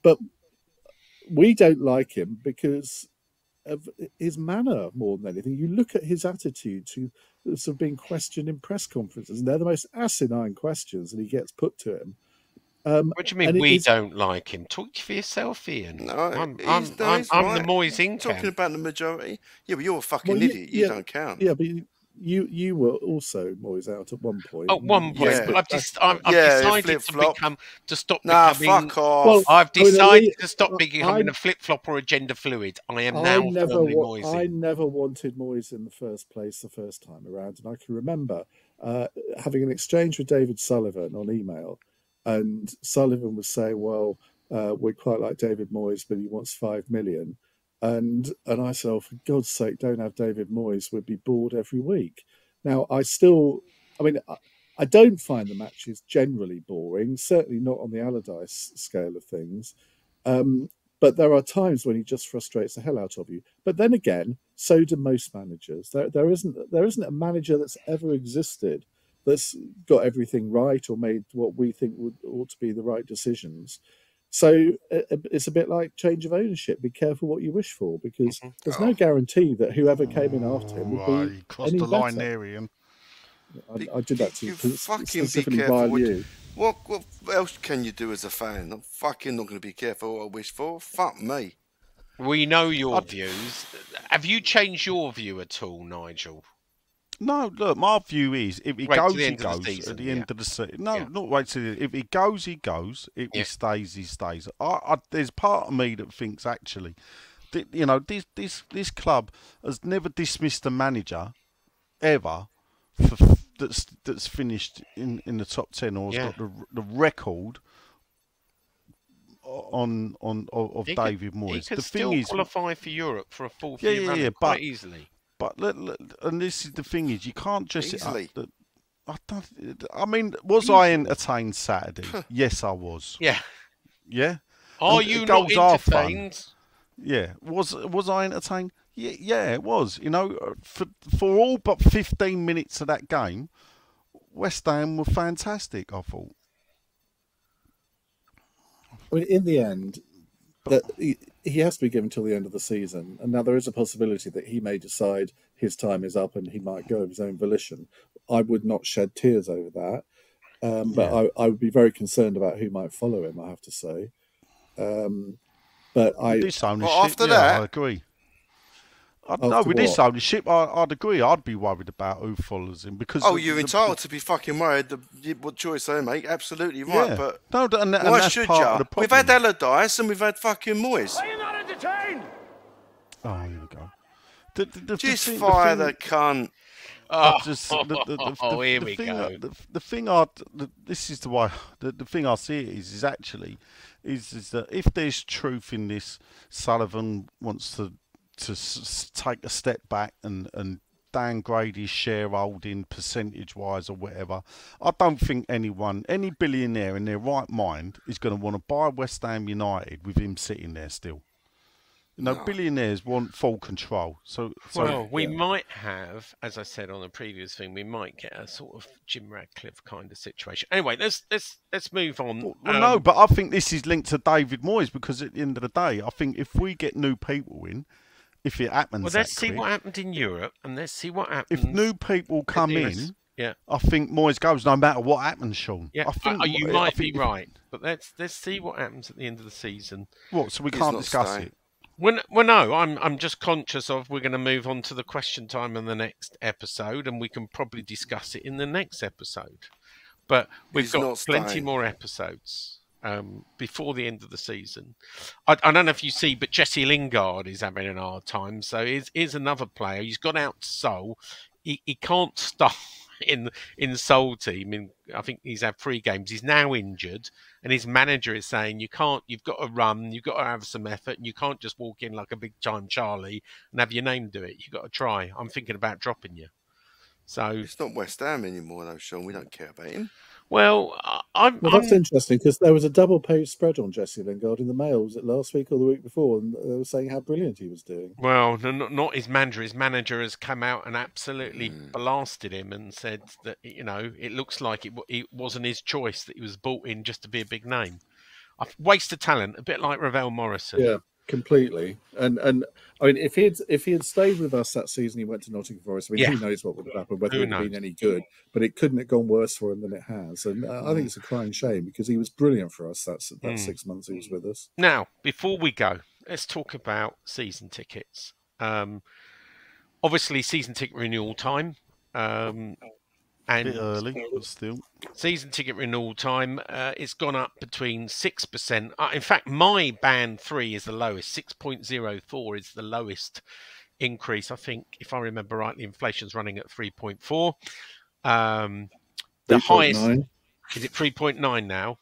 But we don't like him because of his manner more than anything. You look at his attitude to sort of being questioned in press conferences, and they're the most asinine questions, and he gets put to him. What do you mean we don't like him? Talk for yourself, Ian. No, I'm right. the Moyes in camp. Talking about the majority. Yeah, but you're a fucking idiot. You don't count. Yeah, but you were also Moyes out at one point. At one point, Yeah. but I've decided to stop Nah, becoming. fuck off. Well, I've decided to stop I- becoming a flip-flop or a gender fluid. I am now firmly Moyes. I never wanted Moyes in the first place the first time around, and I can remember having an exchange with David Sullivan on email, and Sullivan was saying, "Well, we'd quite like David Moyes, but he wants 5 million." And I said, "Oh, for God's sake, don't have David Moyes. We'd be bored every week." Now, I don't find the matches generally boring, certainly not on the Allardyce scale of things. But there are times when he just frustrates the hell out of you. But then again, so do most managers. There isn't a manager that's ever existed that's got everything right or made what we think ought to be the right decisions. So it's a bit like change of ownership. Be careful what you wish for, because there's no guarantee that whoever came in after him would be he crossed any the line better. there, Ian. I did that to You you fucking be specifically careful. via you. What else can you do as a fan? I'm fucking not going to be careful what I wish for. Fuck me. We know your views. Have you changed your view at all, Nigel? No, look, my view is if he Wait till goes, the he end of the goes. season, At the end of the season, no, Yeah. not wait till if he goes, he goes. If he stays, he stays. There's part of me that thinks actually, this club has never dismissed a manager ever that's finished in the top 10 or has got the record of David Moyes. He could The still thing is, qualify for Europe for a fourth year run quite easily. But and this is the thing is, you can't just Easily. I mean, was I entertained Saturday? Yes, I was. Yeah. Yeah. Are And you not goals are fun. entertained? Yeah. Was I entertained? Yeah, it was. For all but 15 minutes of that game, West Ham were fantastic, I thought. I mean, in the end, that he has to be given till the end of the season, and now there is a possibility that he may decide his time is up and he might go of his own volition. I would not shed tears over that, but I would be very concerned about who might follow him, I have to say. But this ownership, after that, I agree. After with this what? ownership, I'd agree. I'd be worried about who follows him because. you're entitled to be fucking worried. What choice they make, absolutely right. Yeah. But No, and why that's should part of you? the We've problem. had Allardyce and we've had fucking Moyes. Are you not entertained? Oh, here we go. Just fire the cunt. Here we go. The thing this is the way the thing I see it is actually is that if there's truth in this, Sullivan wants to take a step back and downgrade his shareholding percentage-wise or whatever. I don't think any billionaire in their right mind is going to want to buy West Ham United with him sitting there still. Billionaires want full control. We might have, as I said on the previous thing, we might get a sort of Jim Radcliffe kind of situation. Anyway, let's move on. No, but I think this is linked to David Moyes because at the end of the day, I think if we get new people in, if it happens Well, that let's see quick. what happened in Europe, and let's see what happens. If new people come the US. in, Yeah. I think Moyes goes no matter what happens, Sean. Yeah, I think you I might think be right, but let's see what happens at the end of the season. What? So we He's can't not discuss staying. it. Well, no, I'm just conscious of we're going to move on to the question time in the next episode, and we can probably discuss it in the next episode. But we've He's got not plenty staying. more episodes before the end of the season. I don't know if you see, but Jesse Lingard is having an hard time. So here's another player. He's gone out to Seoul. He can't start in Seoul team. I think he's had 3 games. He's now injured, and his manager is saying you've got to run, you've got to have some effort, and you can't just walk in like a big time Charlie and have your name do it. You've got to try. I'm thinking about dropping you. So It's not West Ham anymore, though, Sean. We don't care about him. well, That's interesting because there was a double-page spread on Jesse Lingard in the Mail. Was it last week or the week before? And they were saying how brilliant he was doing. Well, not his manager. His manager has come out and absolutely blasted him and said that it looks like it wasn't his choice, that he was brought in just to be a big name. A waste of talent, a bit like Ravel Morrison. Yeah, completely. And I mean, if he had stayed with us that season, he went to Nottingham Forest. I mean, who knows what would have happened, whether it would have been any good. But it couldn't have gone worse for him than it has. And I think it's a crying shame because he was brilliant for us that 6 months he was with us. Now, before we go, let's talk about season tickets. Obviously, season ticket renewal time. A bit early, but still. Season ticket renewal time, it's gone up between 6%. In fact, my band 3 is the lowest. 6.04 is the lowest increase. I think, if I remember rightly, inflation's running at 3.4. The highest, is it 3.9 now?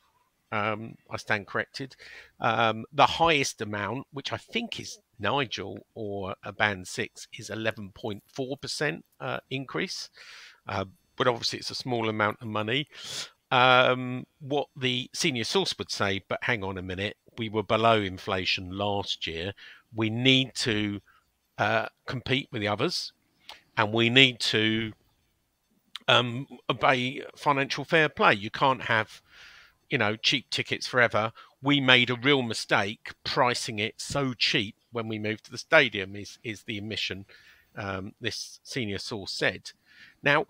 I stand corrected. The highest amount, which I think is Nigel or a band 6, is 11.4% increase. But obviously it's a small amount of money. What the senior source would say, but hang on a minute, we were below inflation last year. We need to compete with the others, and we need to obey financial fair play. You can't have, cheap tickets forever. We made a real mistake pricing it so cheap when we moved to the stadium, is the admission this senior source said. Now,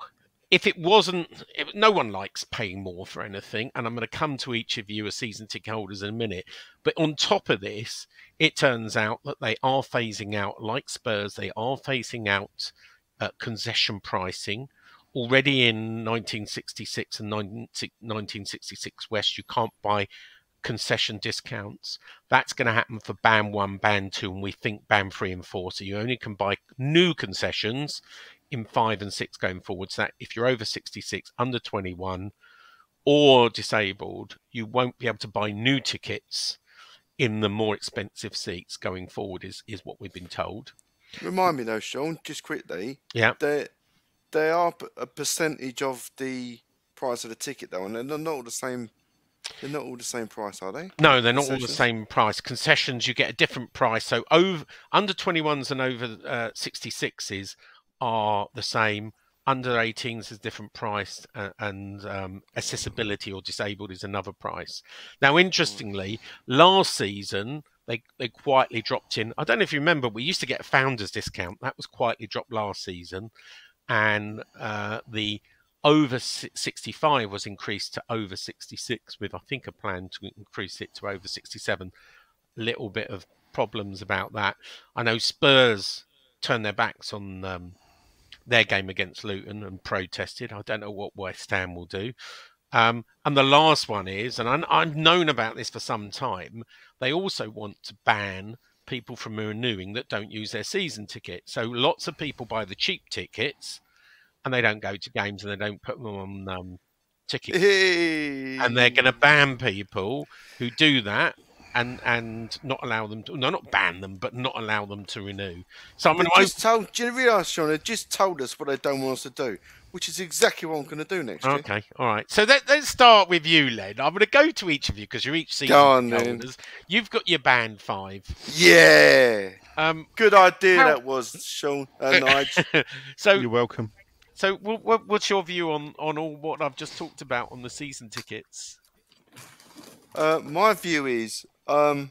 if it wasn't, no one likes paying more for anything, and I'm going to come to each of you as season ticket holders in a minute. But on top of this, it turns out that they are phasing out, like Spurs, they are phasing out concession pricing. Already in 1966 and 1966 West, you can't buy concession discounts. That's going to happen for band 1, band 2, and we think band 3 and 4. So you only can buy new concessions in 5 and 6 going forward. So that if you're over 66, under 21 or disabled, you won't be able to buy new tickets in the more expensive seats going forward, is what we've been told. Remind me though, Sean, just quickly. Yeah. They are a percentage of the price of the ticket though, and they're not all the same. They're not all the same price, are they? No, they're not all the same price. Concessions, you get a different price. So under 21s and over 66s are the same. Under 18s is different price, and accessibility or disabled is another price. Now, interestingly, last season they quietly dropped in. I don't know if you remember, we used to get a founders discount. That was quietly dropped last season, and the over 65 was increased to over 66, with I think a plan to increase it to over 67. Little bit of problems about that. I know Spurs turned their backs on their game against Luton and protested. I don't know what West Ham will do. And the last one is, and I've known about this for some time, they also want to ban people from renewing that don't use their season ticket. So lots of people buy the cheap tickets and they don't go to games and they don't put them on tickets. And they're going to ban people who do that and not allow them to, no, not ban them, but not allow them to renew. So I'm going to do you realise, Sean, they just told us what they don't want us to do, which is exactly what I'm going to do next year. Okay, all right. So let's start with you, Len. I'm going to go to each of you because you're each season holders. You've got your band 5. Yeah. Good idea that was, Sean. Nigel. So you're welcome. So what's your view on all what I've just talked about on the season tickets? My view is, I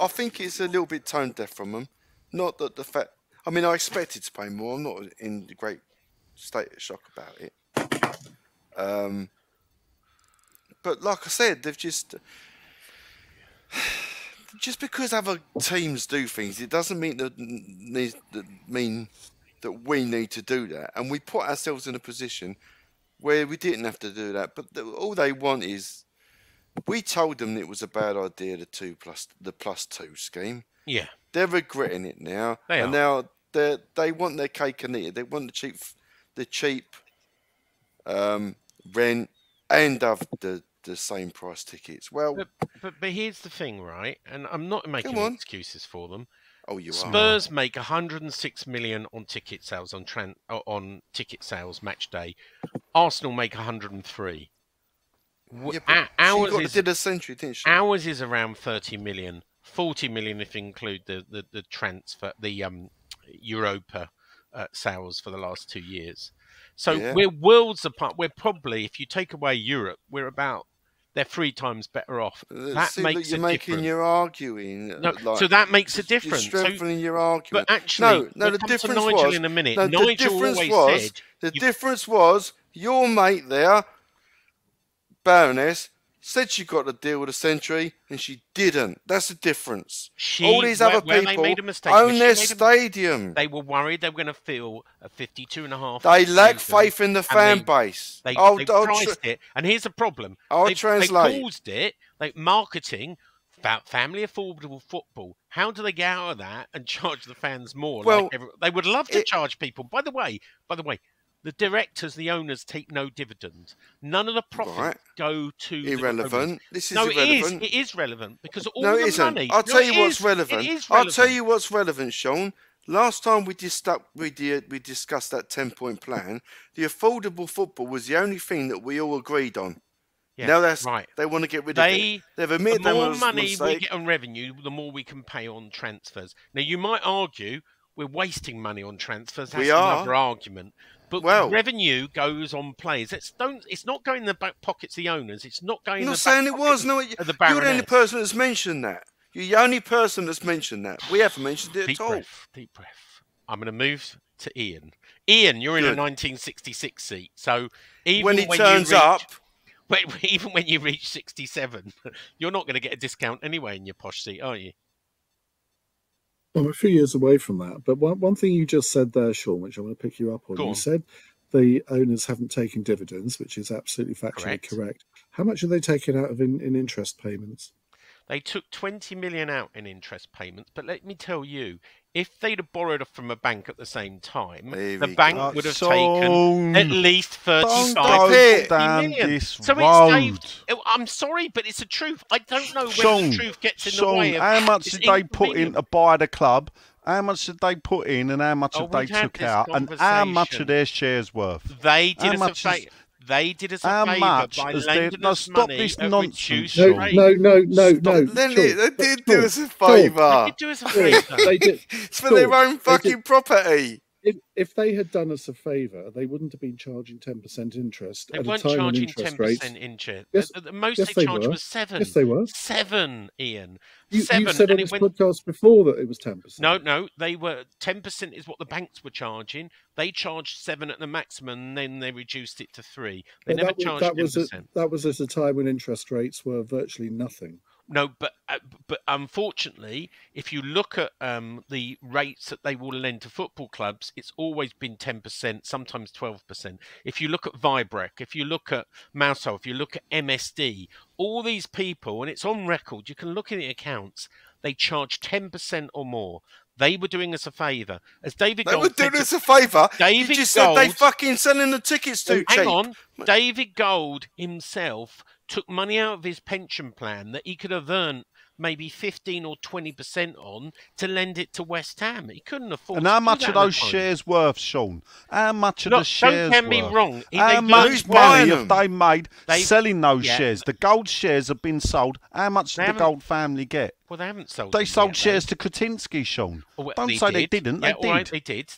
think it's a little bit tone deaf from them. Not that the fact. I mean, I expected to pay more. I'm not in the great state of shock about it. But like I said, they've just because other teams do things, it doesn't mean that we need to do that. And we put ourselves in a position where we didn't have to do that. But all they want is, we told them it was a bad idea, the +2 scheme. Yeah, they're regretting it now. And now they want their cake and eat it. They want the cheap rent and the same price tickets. Well, but here's the thing, right? And I'm not making excuses for them. Oh, you Spurs make 106 million on ticket sales on ticket sales match day. Arsenal make 103. Yeah, ours did a century, didn't she? Ours is around 30 million, 40 million if you include the transfer, the Europa sales for the last 2 years. So we're worlds apart. We're probably, if you take away Europe, they're 3 times better off. That makes you're making your arguing. No, so that makes a difference. You're strengthening your argument. But actually, no, the difference to Nigel was in a minute. No, Nigel the difference was your mate there, Baroness, said she got the deal with the Century, and she didn't. That's the difference. All these other people own their stadium. They were worried they were going to fill a 52.5. They lack faith in the fan base. They priced it, and here's the problem. I'll translate. They caused it, like marketing, about family affordable football. How do they get out of that and charge the fans more? Well, they would love to charge people. By the way, the directors, the owners take no dividend. None of the profits go to irrelevant. This is irrelevant. It is relevant because all it the isn't. money. I'll tell you what's relevant. I'll tell you what's relevant, Sean. Last time we discussed that 10-point plan, the affordable football was the only thing that we all agreed on. Yeah, now that's right. They want to get rid of it. They've admitted the more money we get on revenue, the more we can pay on transfers. Now you might argue we're wasting money on transfers. That's another argument. But revenue goes on players. It's not going in the back pockets of the owners. It's not going in the back pockets of the Baroness. You're the only person that's mentioned that. You're the only person that's mentioned that. We haven't mentioned it at all. Deep breath. I'm going to move to Iain. Iain, you're in a 1966 seat. So even even when you reach 67, you're not going to get a discount anyway in your posh seat, are you? I'm a few years away from that, but one thing you just said there, Sean, which I want to pick you up on. You said the owners haven't taken dividends, which is absolutely factually correct. How much are they taking out of in interest payments? They took 20 million out in interest payments, but let me tell you, if they'd have borrowed from a bank at the same time, the bank would have taken at least 35 million. I'm sorry, but it's the truth. I don't know where the truth gets in the way of. How much did they put in to buy the club? How much did they put in, and how much have they took out, and how much are their shares worth? They did us a favour. They did us a favour by lending us money this at nonsense. No. They did do us a favour. They did do us a favour. They did. It's for their own fucking property. If they had done us a favour, they wouldn't have been charging 10% interest. They weren't charging 10% interest. Yes, the most they charged was 7. Yes, they were. 7, Iain. You said on this podcast before that it was 10%. No, they were 10% is what the banks were charging. They charged 7 at the maximum, and then they reduced it to 3. They never charged 10%. That was at a time when interest rates were virtually nothing. No, but unfortunately, if you look at the rates that they will lend to football clubs, it's always been 10%, sometimes 12%. If you look at Vibrec, if you look at Mousehold, if you look at MSD, all these people, and it's on record, you can look in the accounts, they charge 10% or more. They were doing us a favour. As David Gold were doing us a favour? David you just Gold, said they fucking selling the tickets too cheap. Hang on. David Gold himself took money out of his pension plan that he could have earned maybe 15 or 20% on to lend it to West Ham. He couldn't afford and how much are those shares worth, Sean? How much are the shares worth? Don't get me wrong. How much money have they made selling those shares? The Gold shares have been sold. How much did the Gold family get? Well, they haven't sold. They sold shares to Kretinsky, Sean. Don't say they didn't. They did. Right,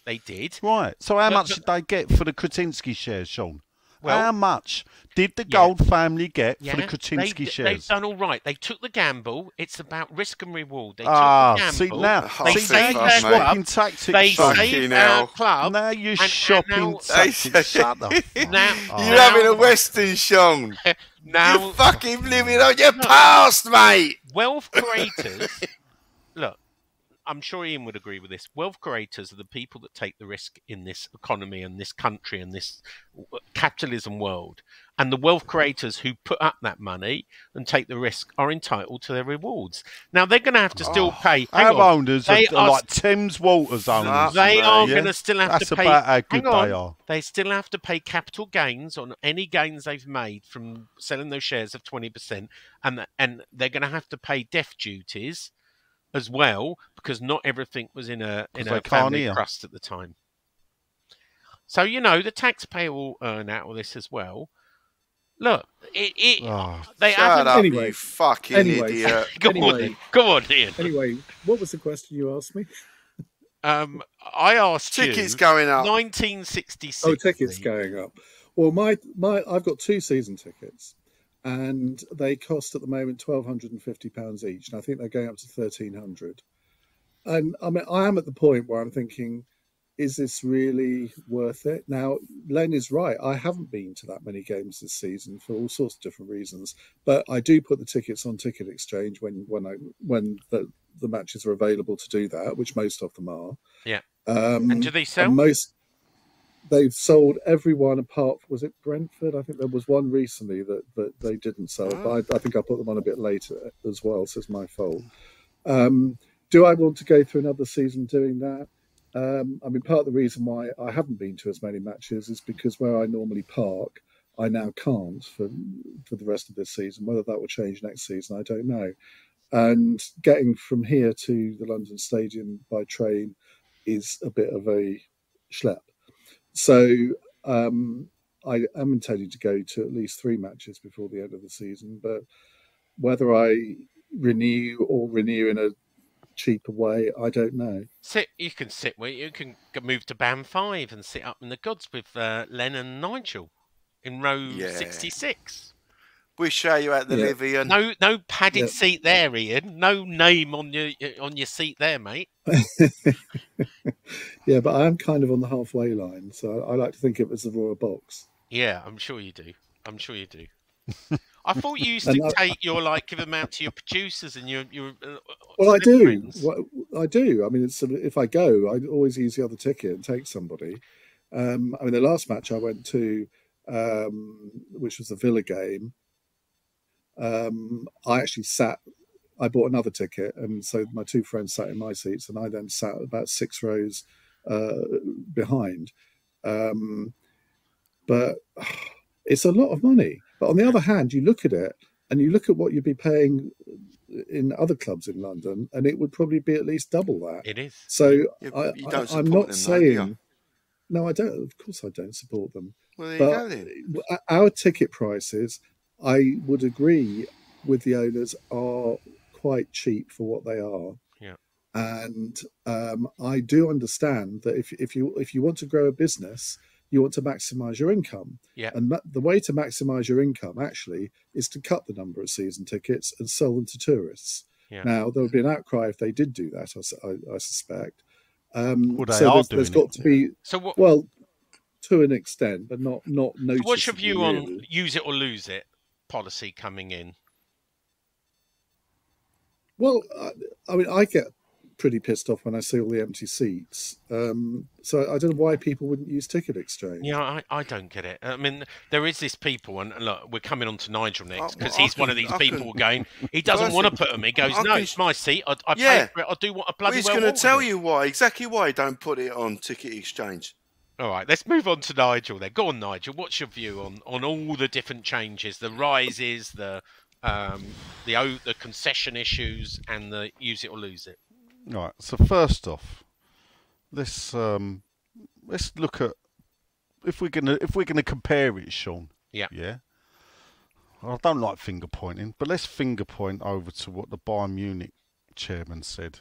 they did. Right. So how much did they get for the Kretinsky shares, Sean? How much did the Yeah. Gold family get for the Yeah, Kaczynski they've shares? done all right. They took the gamble. It's about risk and reward. They took Ah, the gamble. see now, They see now saved you're their swapping club. tactics. They Sean. saved Fucking our hell. club. Now you're and shopping now- tactics. Shut the fuck Now- up. You're having a Western, Sean. Now, You're fucking living on your past, mate. wealth creators. Look, I'm sure Ian would agree with this. Wealth creators are the people that take the risk in this economy and this country and this capitalism world. And the wealth creators who put up that money and take the risk are entitled to their rewards. Now, they're going to have to still pay. Hang Our on. owners They are are like Thames Waters owners. They are Yeah? going to still have That's to pay. about how good hang on, they are. They still have to pay capital gains on any gains they've made from selling those shares of 20%, and they're going to have to pay death duties as well, because not everything was in a they family can't hear. trust at the time. So the taxpayer will earn out of this as well. Look, they Shut haven't. up, Anyway. you fucking Anyway. idiot. Go on, Ian. Anyway, what was the question you asked me? I asked Tickets you. going up. 1966. Oh, tickets going up. Well, my I've got 2 season tickets, and they cost at the moment £1,250 each, and I think they're going up to £1,300. And I mean, I am at the point where I'm thinking, is this really worth it? Now, Len is right. I haven't been to that many games this season for all sorts of different reasons, but I do put the tickets on Ticket Exchange when the matches are available to do that, which most of them are. Yeah. And do they sell? They've sold everyone apart, was it Brentford? I think there was one recently that they didn't sell, but I think I put them on a bit later as well, so it's my fault. Do I want to go through another season doing that? I mean, part of the reason why I haven't been to as many matches is because where I normally park, I now can't for the rest of this season. Whether that will change next season, I don't know. And getting from here to the London Stadium by train is a bit of a schlep. So I am intending to go to at least 3 matches before the end of the season, but whether I renew in a cheaper way, I don't know. You can move to band 5 and sit up in the gods with Len and Nigel in row 66. We'll show you at the Livian. No padded seat there, Ian. No name on your seat there, mate. Yeah, but I am kind of on the halfway line, so I like to think of it as the Royal Box. Yeah, I'm sure you do. I thought you used to give them out to your producers and your well, I do. friends. Well, I do. I mean, if I go, I always use the other ticket and take somebody. I mean, the last match I went to, which was the Villa game, I bought another ticket, and so my 2 friends sat in my seats, and I then sat about 6 rows behind. But it's a lot of money. But on the other hand, you look at it, and you look at what you'd be paying in other clubs in London, and it would probably be at least double that. It is. So I'm not saying. No, I don't. Of course, I don't support them. Well, there But you go then. our ticket prices, I would agree with the owners, are quite cheap for what they are. Yeah. And I do understand that if you want to grow a business, you want to maximise your income. Yeah. And the way to maximise your income actually is to cut the number of season tickets and sell them to tourists. Yeah. Now, there would be an outcry if they did do that, I suspect. Well, they so are there's doing got it. to be, So what? well, to an extent, but not noticeably. What's your view on really. use it or lose it policy coming in? Well, I mean, I get pretty pissed off when I see all the empty seats. So I don't know why people wouldn't use Ticket Exchange. Yeah, I don't get it. I mean, there is this people, and look, we're coming on to Nigel next, because I he's one can- of these I people can- going, he doesn't want to put them. He goes, no, it's my seat. I pay for it. I'll do what I bloody He's well going to want tell with it." you exactly why he don't put it on Ticket Exchange. All right, let's move on to Nigel then. Go on, Nigel. What's your view on all the different changes, the rises, the concession issues, and the use it or lose it? Right. So first off, let's look at if we're gonna compare it, Sean. Yeah. Yeah. I don't like finger pointing, but let's finger point over to what the Bayern Munich chairman said.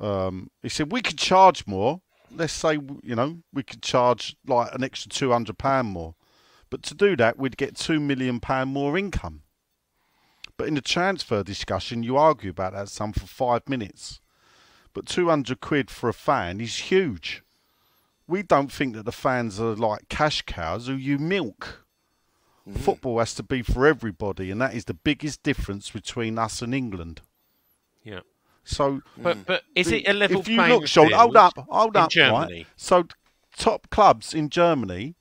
He said we could charge more. Let's say we could charge like an extra £200 more. But to do that, we'd get £2 million more income. But in the transfer discussion, you argue about that sum for 5 minutes. But 200 quid for a fan is huge. We don't think that the fans are like cash cows who you milk. Football has to be for everybody, and that is the biggest difference between us and England. Yeah. So, but is it a level if you playing look, Sean, field hold in up, Germany? right? So, top clubs in Germany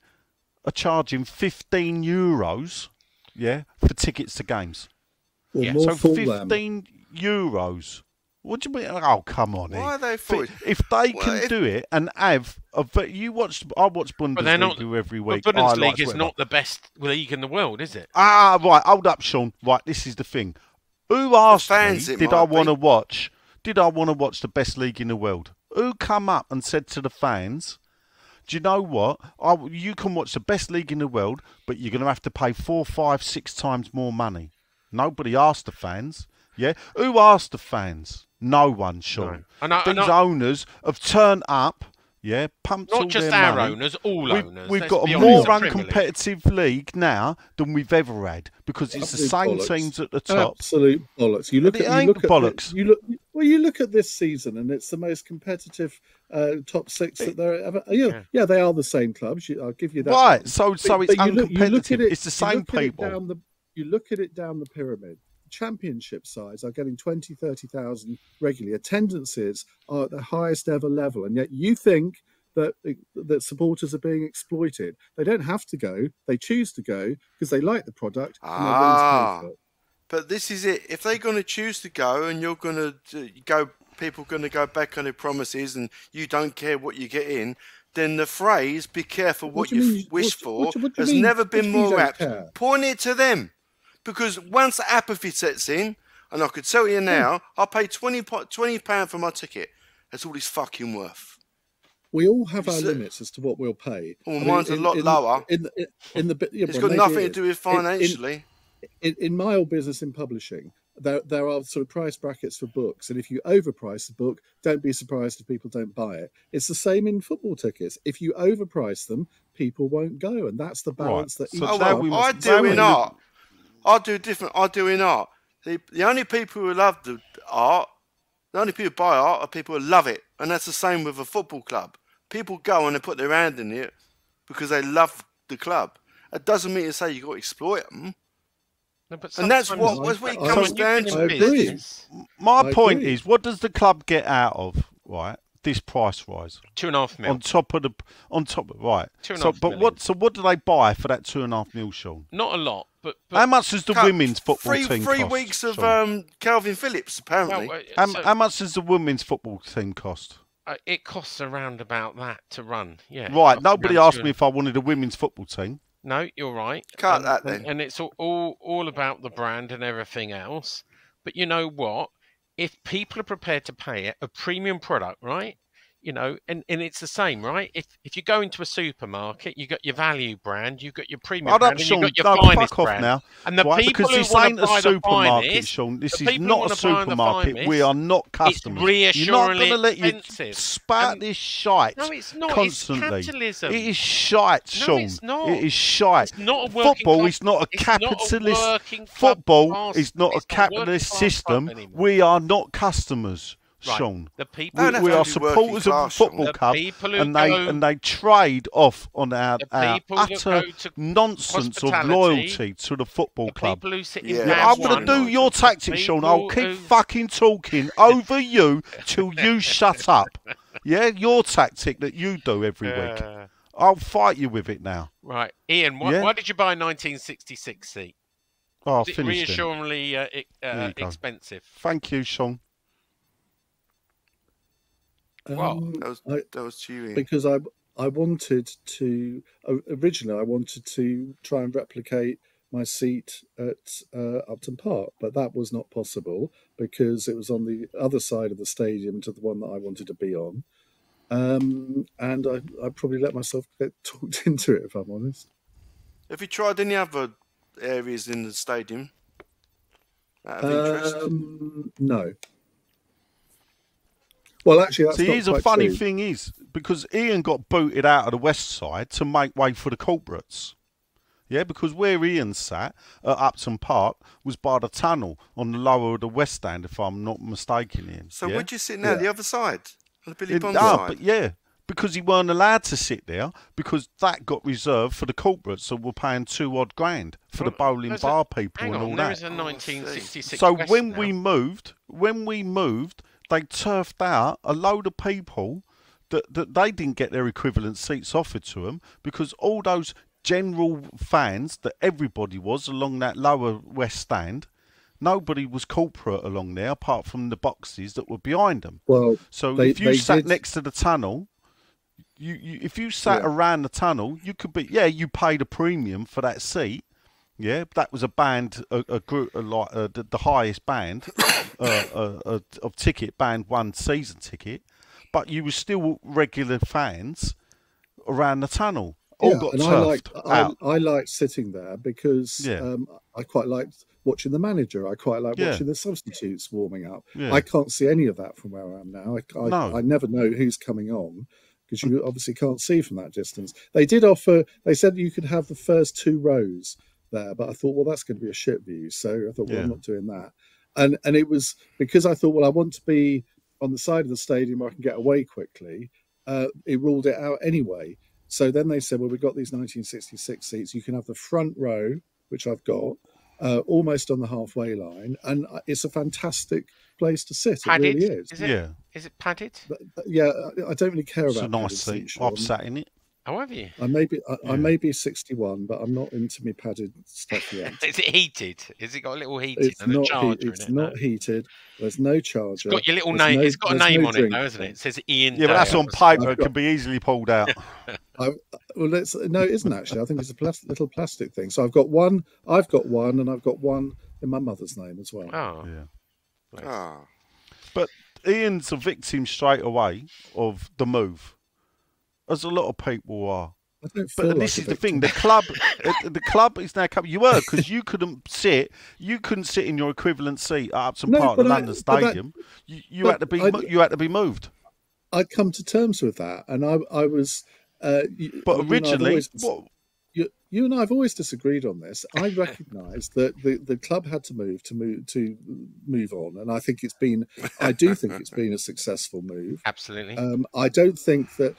are charging €15, yeah, for tickets to games. Well, Yeah. more So Fulham. €15. What do you mean? Oh, come on! Why are they for it? If they Well, can do it and have I watch Bundesliga they're not, every week. But Bundesliga highlights, is whatever. not the best league in the world, is it? Ah, right. Hold up, Sean. Right, this is the thing. Who asked fans, me? it Did might I be. want to watch? Did I want to watch the best league in the world? Who come up and said to the fans, "Do you know what? You can watch the best league in the world, but you're going to have to pay 4, 5, 6 times more money." Nobody asked the fans. Yeah, who asked the fans? No one, Sean. No. These owners have turned up. Yeah, pumped all Not just their our money. owners, all owners. We've Let's got be a honest, more the Premier League. uncompetitive league now than we've ever had because it's the same Absolute bollocks. teams at the top. Absolute bollocks. You look But at it ain't you look bollocks. At you look at this season, and it's the most competitive top 6 that there ever. Yeah, they are the same clubs. I'll give you that. Right, one. so But it's you look at uncompetitive. it- It's the you same look at it people. you look at it down the pyramid. Championship sides are getting 20, 30,000 regularly. Attendances are at the highest ever level, and yet you think that supporters are being exploited. They don't have to go; they choose to go because they like the product and they're willing to pay for it. But this is it. If they're going to choose to go, and you're going to go, people going to go back on their promises, and you don't care what you get in, then the phrase "be careful what do you you mean? wish What for" do you has mean? never What do been you mean you more don't apt. care? Point it to them, because once the apathy sets in, and I could tell you now, I'll pay £20 for my ticket. That's all it's fucking worth. We all have our limits as to what we'll pay. Well, mine's a lot lower. It's got nothing to do with financially. In my old business in publishing, there are sort of price brackets for books, and if you overprice the book, don't be surprised if people don't buy it. It's the same in football tickets. If you overprice them, people won't go, and that's the balance that. So each Oh, now club we well, I must- do in art. I do different. I do in art. The only people who love the art, the only people who buy art are people who love it, and that's the same with a football club. People go and they put their hand in it because they love the club. It doesn't mean to say you got to exploit them. No, but And that's sometimes- what it I- comes I- down I to. agree. business, My I point agree. is, what does the club get out of this price rise 2.5 mil. on top of right? 2.5 But million. what do they buy for that 2.5 mil, Sean? Not a lot, but How much does the women's football three team three cost? weeks of Sean? Calvin Phillips apparently. well, so, How much does the women's football team cost? it costs around about that to run. Yeah. it Right, costs nobody around asked me if I wanted a women's football team. No, you're right. Cut And- that and- then. And it's all about the brand and everything else. But you know what? If people are prepared to pay it, a premium product, right? You know, and it's the same, right? If you go into a supermarket, you got your value brand, you got your premium Hold brand, up, and Sean. you got your No, finest fuck off brand. now. And the Right, people because who this want ain't to a buy the supermarket, finest, Sean. This the is people who not a wanna buy the supermarket. We finest, are not it's customers. You're not reassuringly going to let you expensive. spat And- this shite No, it's not. constantly. It's capitalism. It is shite, No, Sean. it's not. It is shite. It's not a working Football club. is not a It's not a capitalist. working club Football class. is not a It's not a working capitalist class system. club anymore. We are not customers, Right. Sean. The people, Don't have We to are be supporters working of a class, Sean. football The club, people who and they trade off on our The people that utter go to nonsense of hospitality, loyalty to the football the club. people who sit in Yeah, Yeah, band I'm going one, to do your tactics, Sean. I'll people keep who- fucking talking over you till you shut up. Yeah, your tactic that you do every week. I'll fight you with it now. Right, Ian. Yeah. Why did you buy a 1966 seat? Oh, Was I it finished it. reassuringly There you go. expensive? Thank you, Sean. That was cheering. Because I wanted to originally I wanted to try and replicate my seat at Upton Park, but that was not possible because it was on the other side of the stadium to the one that I wanted to be on, and I probably let myself get talked into it, if I'm honest. Have you tried any other areas in the stadium? Out of interest. No. Well, actually, that's See, not here's a quite funny true. thing is, because Ian got booted out of the West Side to make way for the corporates. Yeah, because where Ian sat at Upton Park was by the tunnel on the lower of the West Stand, if I'm not mistaken, Ian. So yeah? where'd you sit now? The other side? On the Billy Bond Ah, side? but yeah, because he weren't allowed to sit there because that got reserved for the corporates that were paying £2,000 for the bowling bar people Hang and on, all there that. is a 1966 So West when now. we moved, they turfed out a load of people that they didn't get their equivalent seats offered to them because all those general fans that everybody was along that lower West Stand, nobody was corporate along there apart from the boxes that were behind them. Well, So if you sat next to the tunnel, if you sat around the tunnel, you could be you paid a premium for that seat. Yeah, that was a band, a group like the highest band of ticket, band 1 season ticket, but you were still regular fans around the tunnel. All got and turfed out. I liked sitting there because I quite liked watching the manager. I quite like watching the substitutes warming up. Yeah. I can't see any of that from where I am now. I never know who's coming on because you obviously can't see from that distance. They did offer. They said you could have the first 2 rows there, but I thought, well, that's going to be a shit view. So I thought, well, I'm not doing that. And it was because I thought, well, I want to be on the side of the stadium where I can get away quickly. It ruled it out anyway. So then they said, well, we've got these 1966 seats. You can have the front row, which I've got, almost on the halfway line. And it's a fantastic place to sit. Padded? It really is. Is it padded? But, I don't really care It's about a nice padded seat. seats, I've Sean. sat in it. Oh, have you? I may be 61, but I'm not into me padded stuff yet. Is it heated? Has it got a little heating It's and a not. charger It's in it? not heated. There's no charger. It's got your little There's name. no- It's got a there's name no on it, drink. though, isn't it? It says Iain Yeah, but that's Dale. on paper. I've It can be easily pulled out. Well, no, it isn't actually. I think it's a little plastic thing. So I've got one, and I've got one in my mother's name as well. Oh, Yeah. Ah. But Ian's a victim straight away of the move, as a lot of people are. I don't feel But like this a is the victim. thing: the club is now coming. You were because you couldn't sit in your equivalent seat at Upton Park, the London Stadium. You had to be moved. I'd come to terms with that, and I was. But originally, you and I have always disagreed on this. I recognise that the club had to move on, and I do think it's been a successful move. absolutely. I don't think that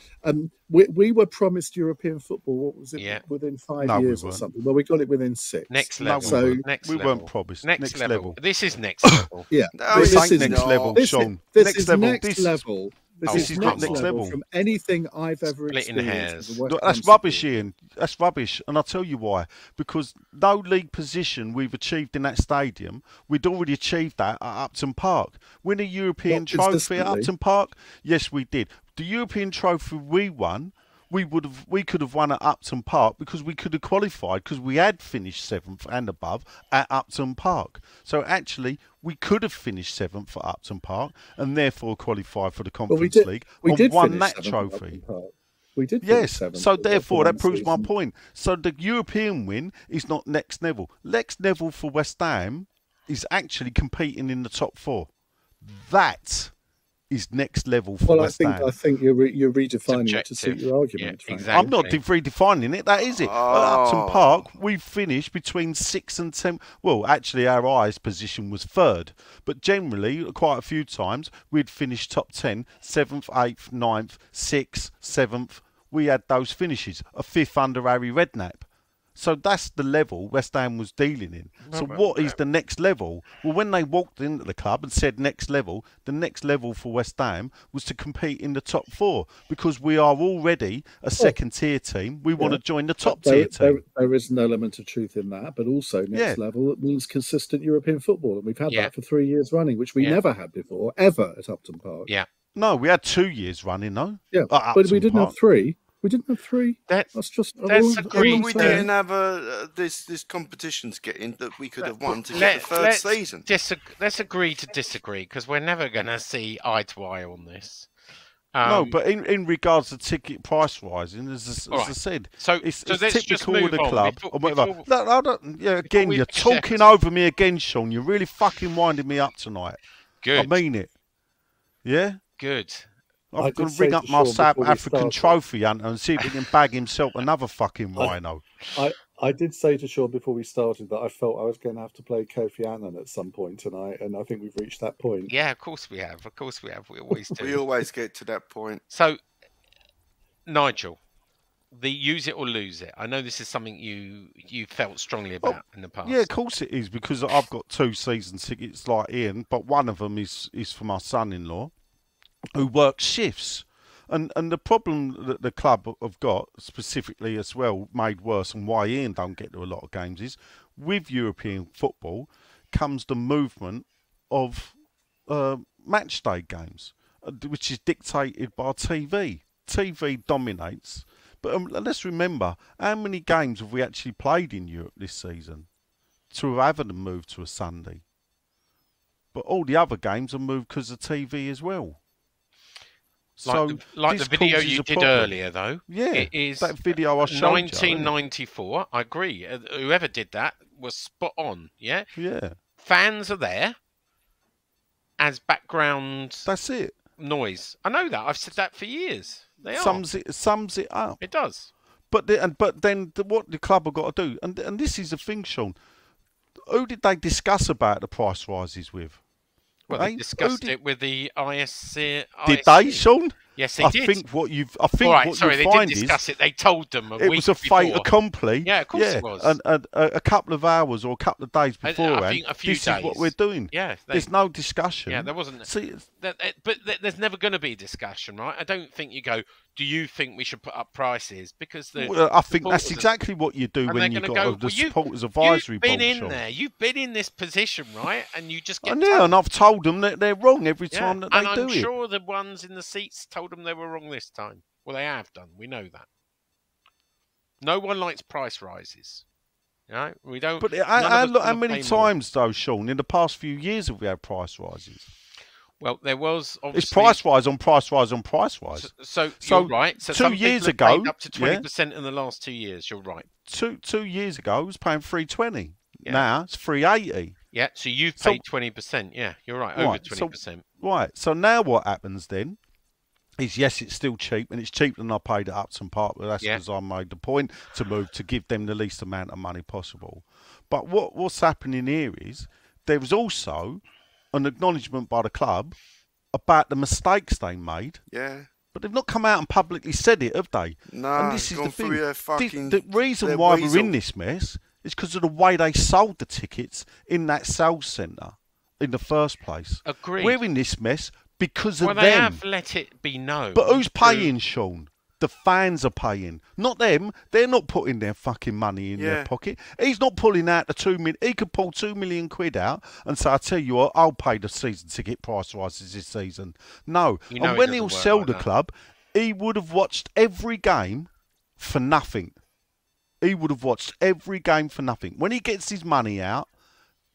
we were promised European football. What was it? Yeah. Within 5 No, we years or weren't. something. Well, we got it within 6. Next No, level. So- next we level. weren't promised. Next level. This is next level. Yeah, No, This this ain't is next level, This Sean. is Next next level. level. This is not next next level level. from anything I've ever Splitting experienced. hairs. as a West No, Ham that's rubbish, supporter. Ian. That's rubbish, and I'll tell you why. Because no league position we've achieved in that stadium, we'd already achieved that at Upton Park. Win a European Not trophy at consistently. Upton Park? Yes, we did. The European trophy we won, we could have won at Upton Park because we could have qualified because we had finished 7th and above at Upton Park. So actually, we could have finished 7th at Upton Park and therefore qualified for the Well, Conference League we and did won finish that 7th at trophy. Upton Park. We did. finish Yes, 7th so at the therefore that one proves my season. point. So the European win is not next level. Next level for West Ham is actually competing in the top 4. That is next level for Well, West Ham. I think you're redefining it to suit Subjective. your argument. Yeah, Frank. exactly. I'm not redefining it. That is it. At Upton Park, we finished between 6 and 10. Well, actually, our highest position was 3rd. But generally, quite a few times, we'd finish top 10, 7th, 8th, 9th, 6th, 7th. We had those finishes. A 5th under Harry Redknapp. So that's the level West Ham was dealing in. So what is the next level? Well, when they walked into the club and said next level, the next level for West Ham was to compete in the top 4 because we are already a second-tier team. We want to join the top-tier team. There is an element of truth in that, but also next level, it means consistent European football. And we've had that for 3 years running, which we never had before, ever at Upton Park. Yeah. No, we had 2 years running, though. Yeah, but we didn't have 3. We didn't have 3. That's just. agreed. We didn't have this competition to get in that we could have won to get the 3rd season. Let's agree to disagree because we're never going to see eye to eye on this. No, but in regards to ticket price rising, as I said, it's let's just typical move of the on. club. Before- or whatever. before- No, I don't, again, we you're project- talking over me again, Sean. You're really fucking winding me up tonight. Good. I mean it. Yeah? Good. I'm did going to say ring to up my Sean South before we African started- trophy hunter and see if he can bag himself another fucking rhino. I did say to Sean before we started that I felt I was going to have to play Kofi Annan at some point tonight, and I think we've reached that point. Yeah, of course we have. Of course we have. We always do. We always get to that point. So, Nigel, the use it or lose it. I know this is something you felt strongly about in the past. Yeah, of course it is, because I've got 2 season tickets like Iain, but one of them is for my son-in-law, who works shifts. And the problem that the club have got, specifically as well, made worse, and why Iain don't get to a lot of games, is with European football comes the movement of match day games, which is dictated by TV. TV dominates. But let's remember, how many games have we actually played in Europe this season to have them moved to a Sunday? But all the other games are moved because of TV as well. Like the video you did earlier, though. Yeah, it is that video I showed 1994. I agree. Whoever did that was spot on. Yeah. Yeah. Fans are there as background. That's it. Noise. I know that. I've said that for years. They sums it up. It does. But then what the club have got to do, and this is the thing, Sean. Who did they discuss about the price rises with? Well, they discussed it with the ISC. Did they, Sean? Yes, they did. I think what you they find did discuss it. They told them it was a fait accompli. Yeah, of course it was. And a couple of hours or a couple of days beforehand, I think a few this days. is what we're doing. Yeah, there's no discussion. Yeah, there wasn't. See, but there's never going to be discussion, right? I don't think you go, do you think we should put up prices? Because I think that's exactly what you do when you've got the supporters advisory board. You've been in there. You've been in this position, right? And you just get. And I've told them that they're wrong every time that they do it. And I'm sure the ones in the seats told them they were wrong this time. Well, they have done. We know that. No one likes price rises. You know? We don't. But how many times, though, Sean, in the past few years have we had price rises? Well, there was obviously... It's price rise on price rise on price rise. So you're right. So 2 years ago... up to 20% in the last 2 years. You're right. 2 years ago, it was paying $3.20. Yeah. Now, it's $3.80. Yeah, so you've paid 20%. Yeah, you're right. Over 20%. So now what happens then is, yes, it's still cheap, and it's cheaper than I paid at Upton Park, but that's because I made the point to move to give them the least amount of money possible. But what's happening here is there was also an acknowledgement by the club about the mistakes they made. Yeah. But they've not come out and publicly said it, have they? No, and this is the thing. The reason why we're in this mess is because of the way they sold the tickets in that sales centre in the first place. Agreed. We're in this mess because of them. Well, they have let it be known. But who's paying, Sean? The fans are paying, not them. They're not putting their fucking money in their pocket. He's not pulling out the 2 million. He could pull £2 million out and say, "I tell you what, I'll pay the season ticket price rises this season." No, and when he'll sell the club, he would have watched every game for nothing. He would have watched every game for nothing. When he gets his money out,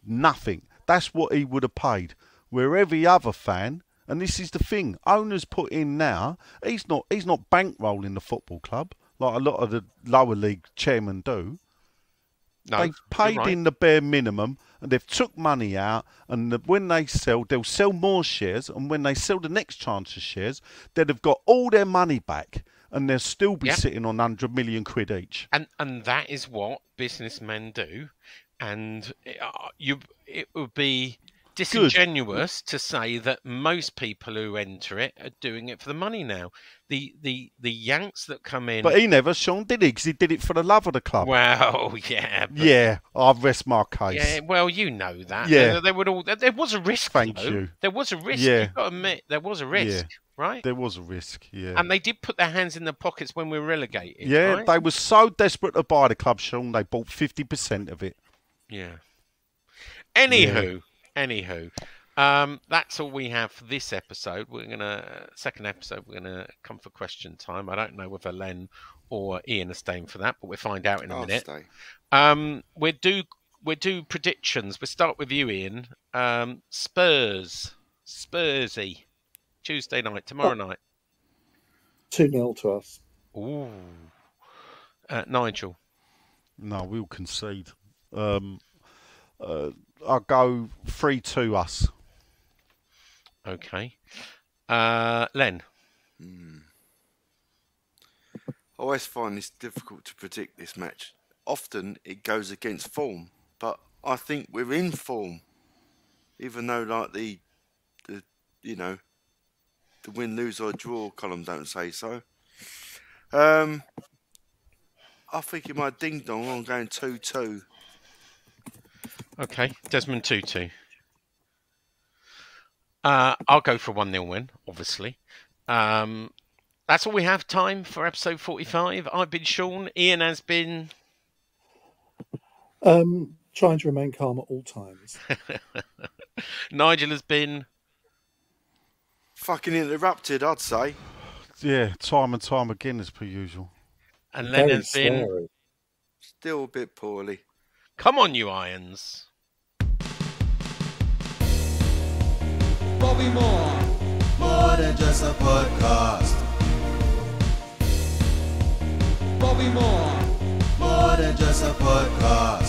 nothing. That's what he would have paid. Where every other fan. And this is the thing, owners put in now, he's not bankrolling the football club like a lot of the lower league chairmen do. No, they've paid in the bare minimum and they've took money out, and when they sell, they'll sell more shares, and when they sell the next tranche of shares, they'd have got all their money back and they'll still be sitting on 100 million quid each. And that is what businessmen do, and it would be disingenuous to say that most people who enter it are doing it for the money now. The Yanks that come in... But he never, Sean, did he? Because he did it for the love of the club. Well, yeah. Yeah, I'll rest my case. Yeah, well, you know that. Yeah. They would all... There was a risk, Thank you. There was a risk. Yeah. You've got to admit, there was a risk, right? There was a risk, yeah. And they did put their hands in their pockets when we were relegated, Yeah, right? They were so desperate to buy the club, Sean, they bought 50% of it. Yeah. Anywho. That's all we have for this episode. Second episode, we're gonna come for question time. I don't know whether Len or Iain are staying for that, but we'll find out in a minute. Stay. We'll do predictions. We'll start with you, Iain. Spursy, Tuesday night, tomorrow night. 2-0 to us. Ooh. Nigel. No, we'll concede. I'll go 3-2 us. Okay. Len. I always find this difficult to predict, this match. often it goes against form, but I think we're in form, even though like the the win, lose or draw column don't say so. I think it might ding dong. I'm going 2-2. Okay, Desmond 2-2. I'll go for a 1-0 win, obviously. That's all we have time for episode 45. I've been Sean. Iain has been... Trying to remain calm at all times. Nigel has been... Fucking interrupted, I'd say. Yeah, time and time again as per usual. And Len Very has been... sweary. Still a bit poorly. Come on, you irons. Bobby Moore. More than just a podcast. Bobby Moore. More than just a podcast.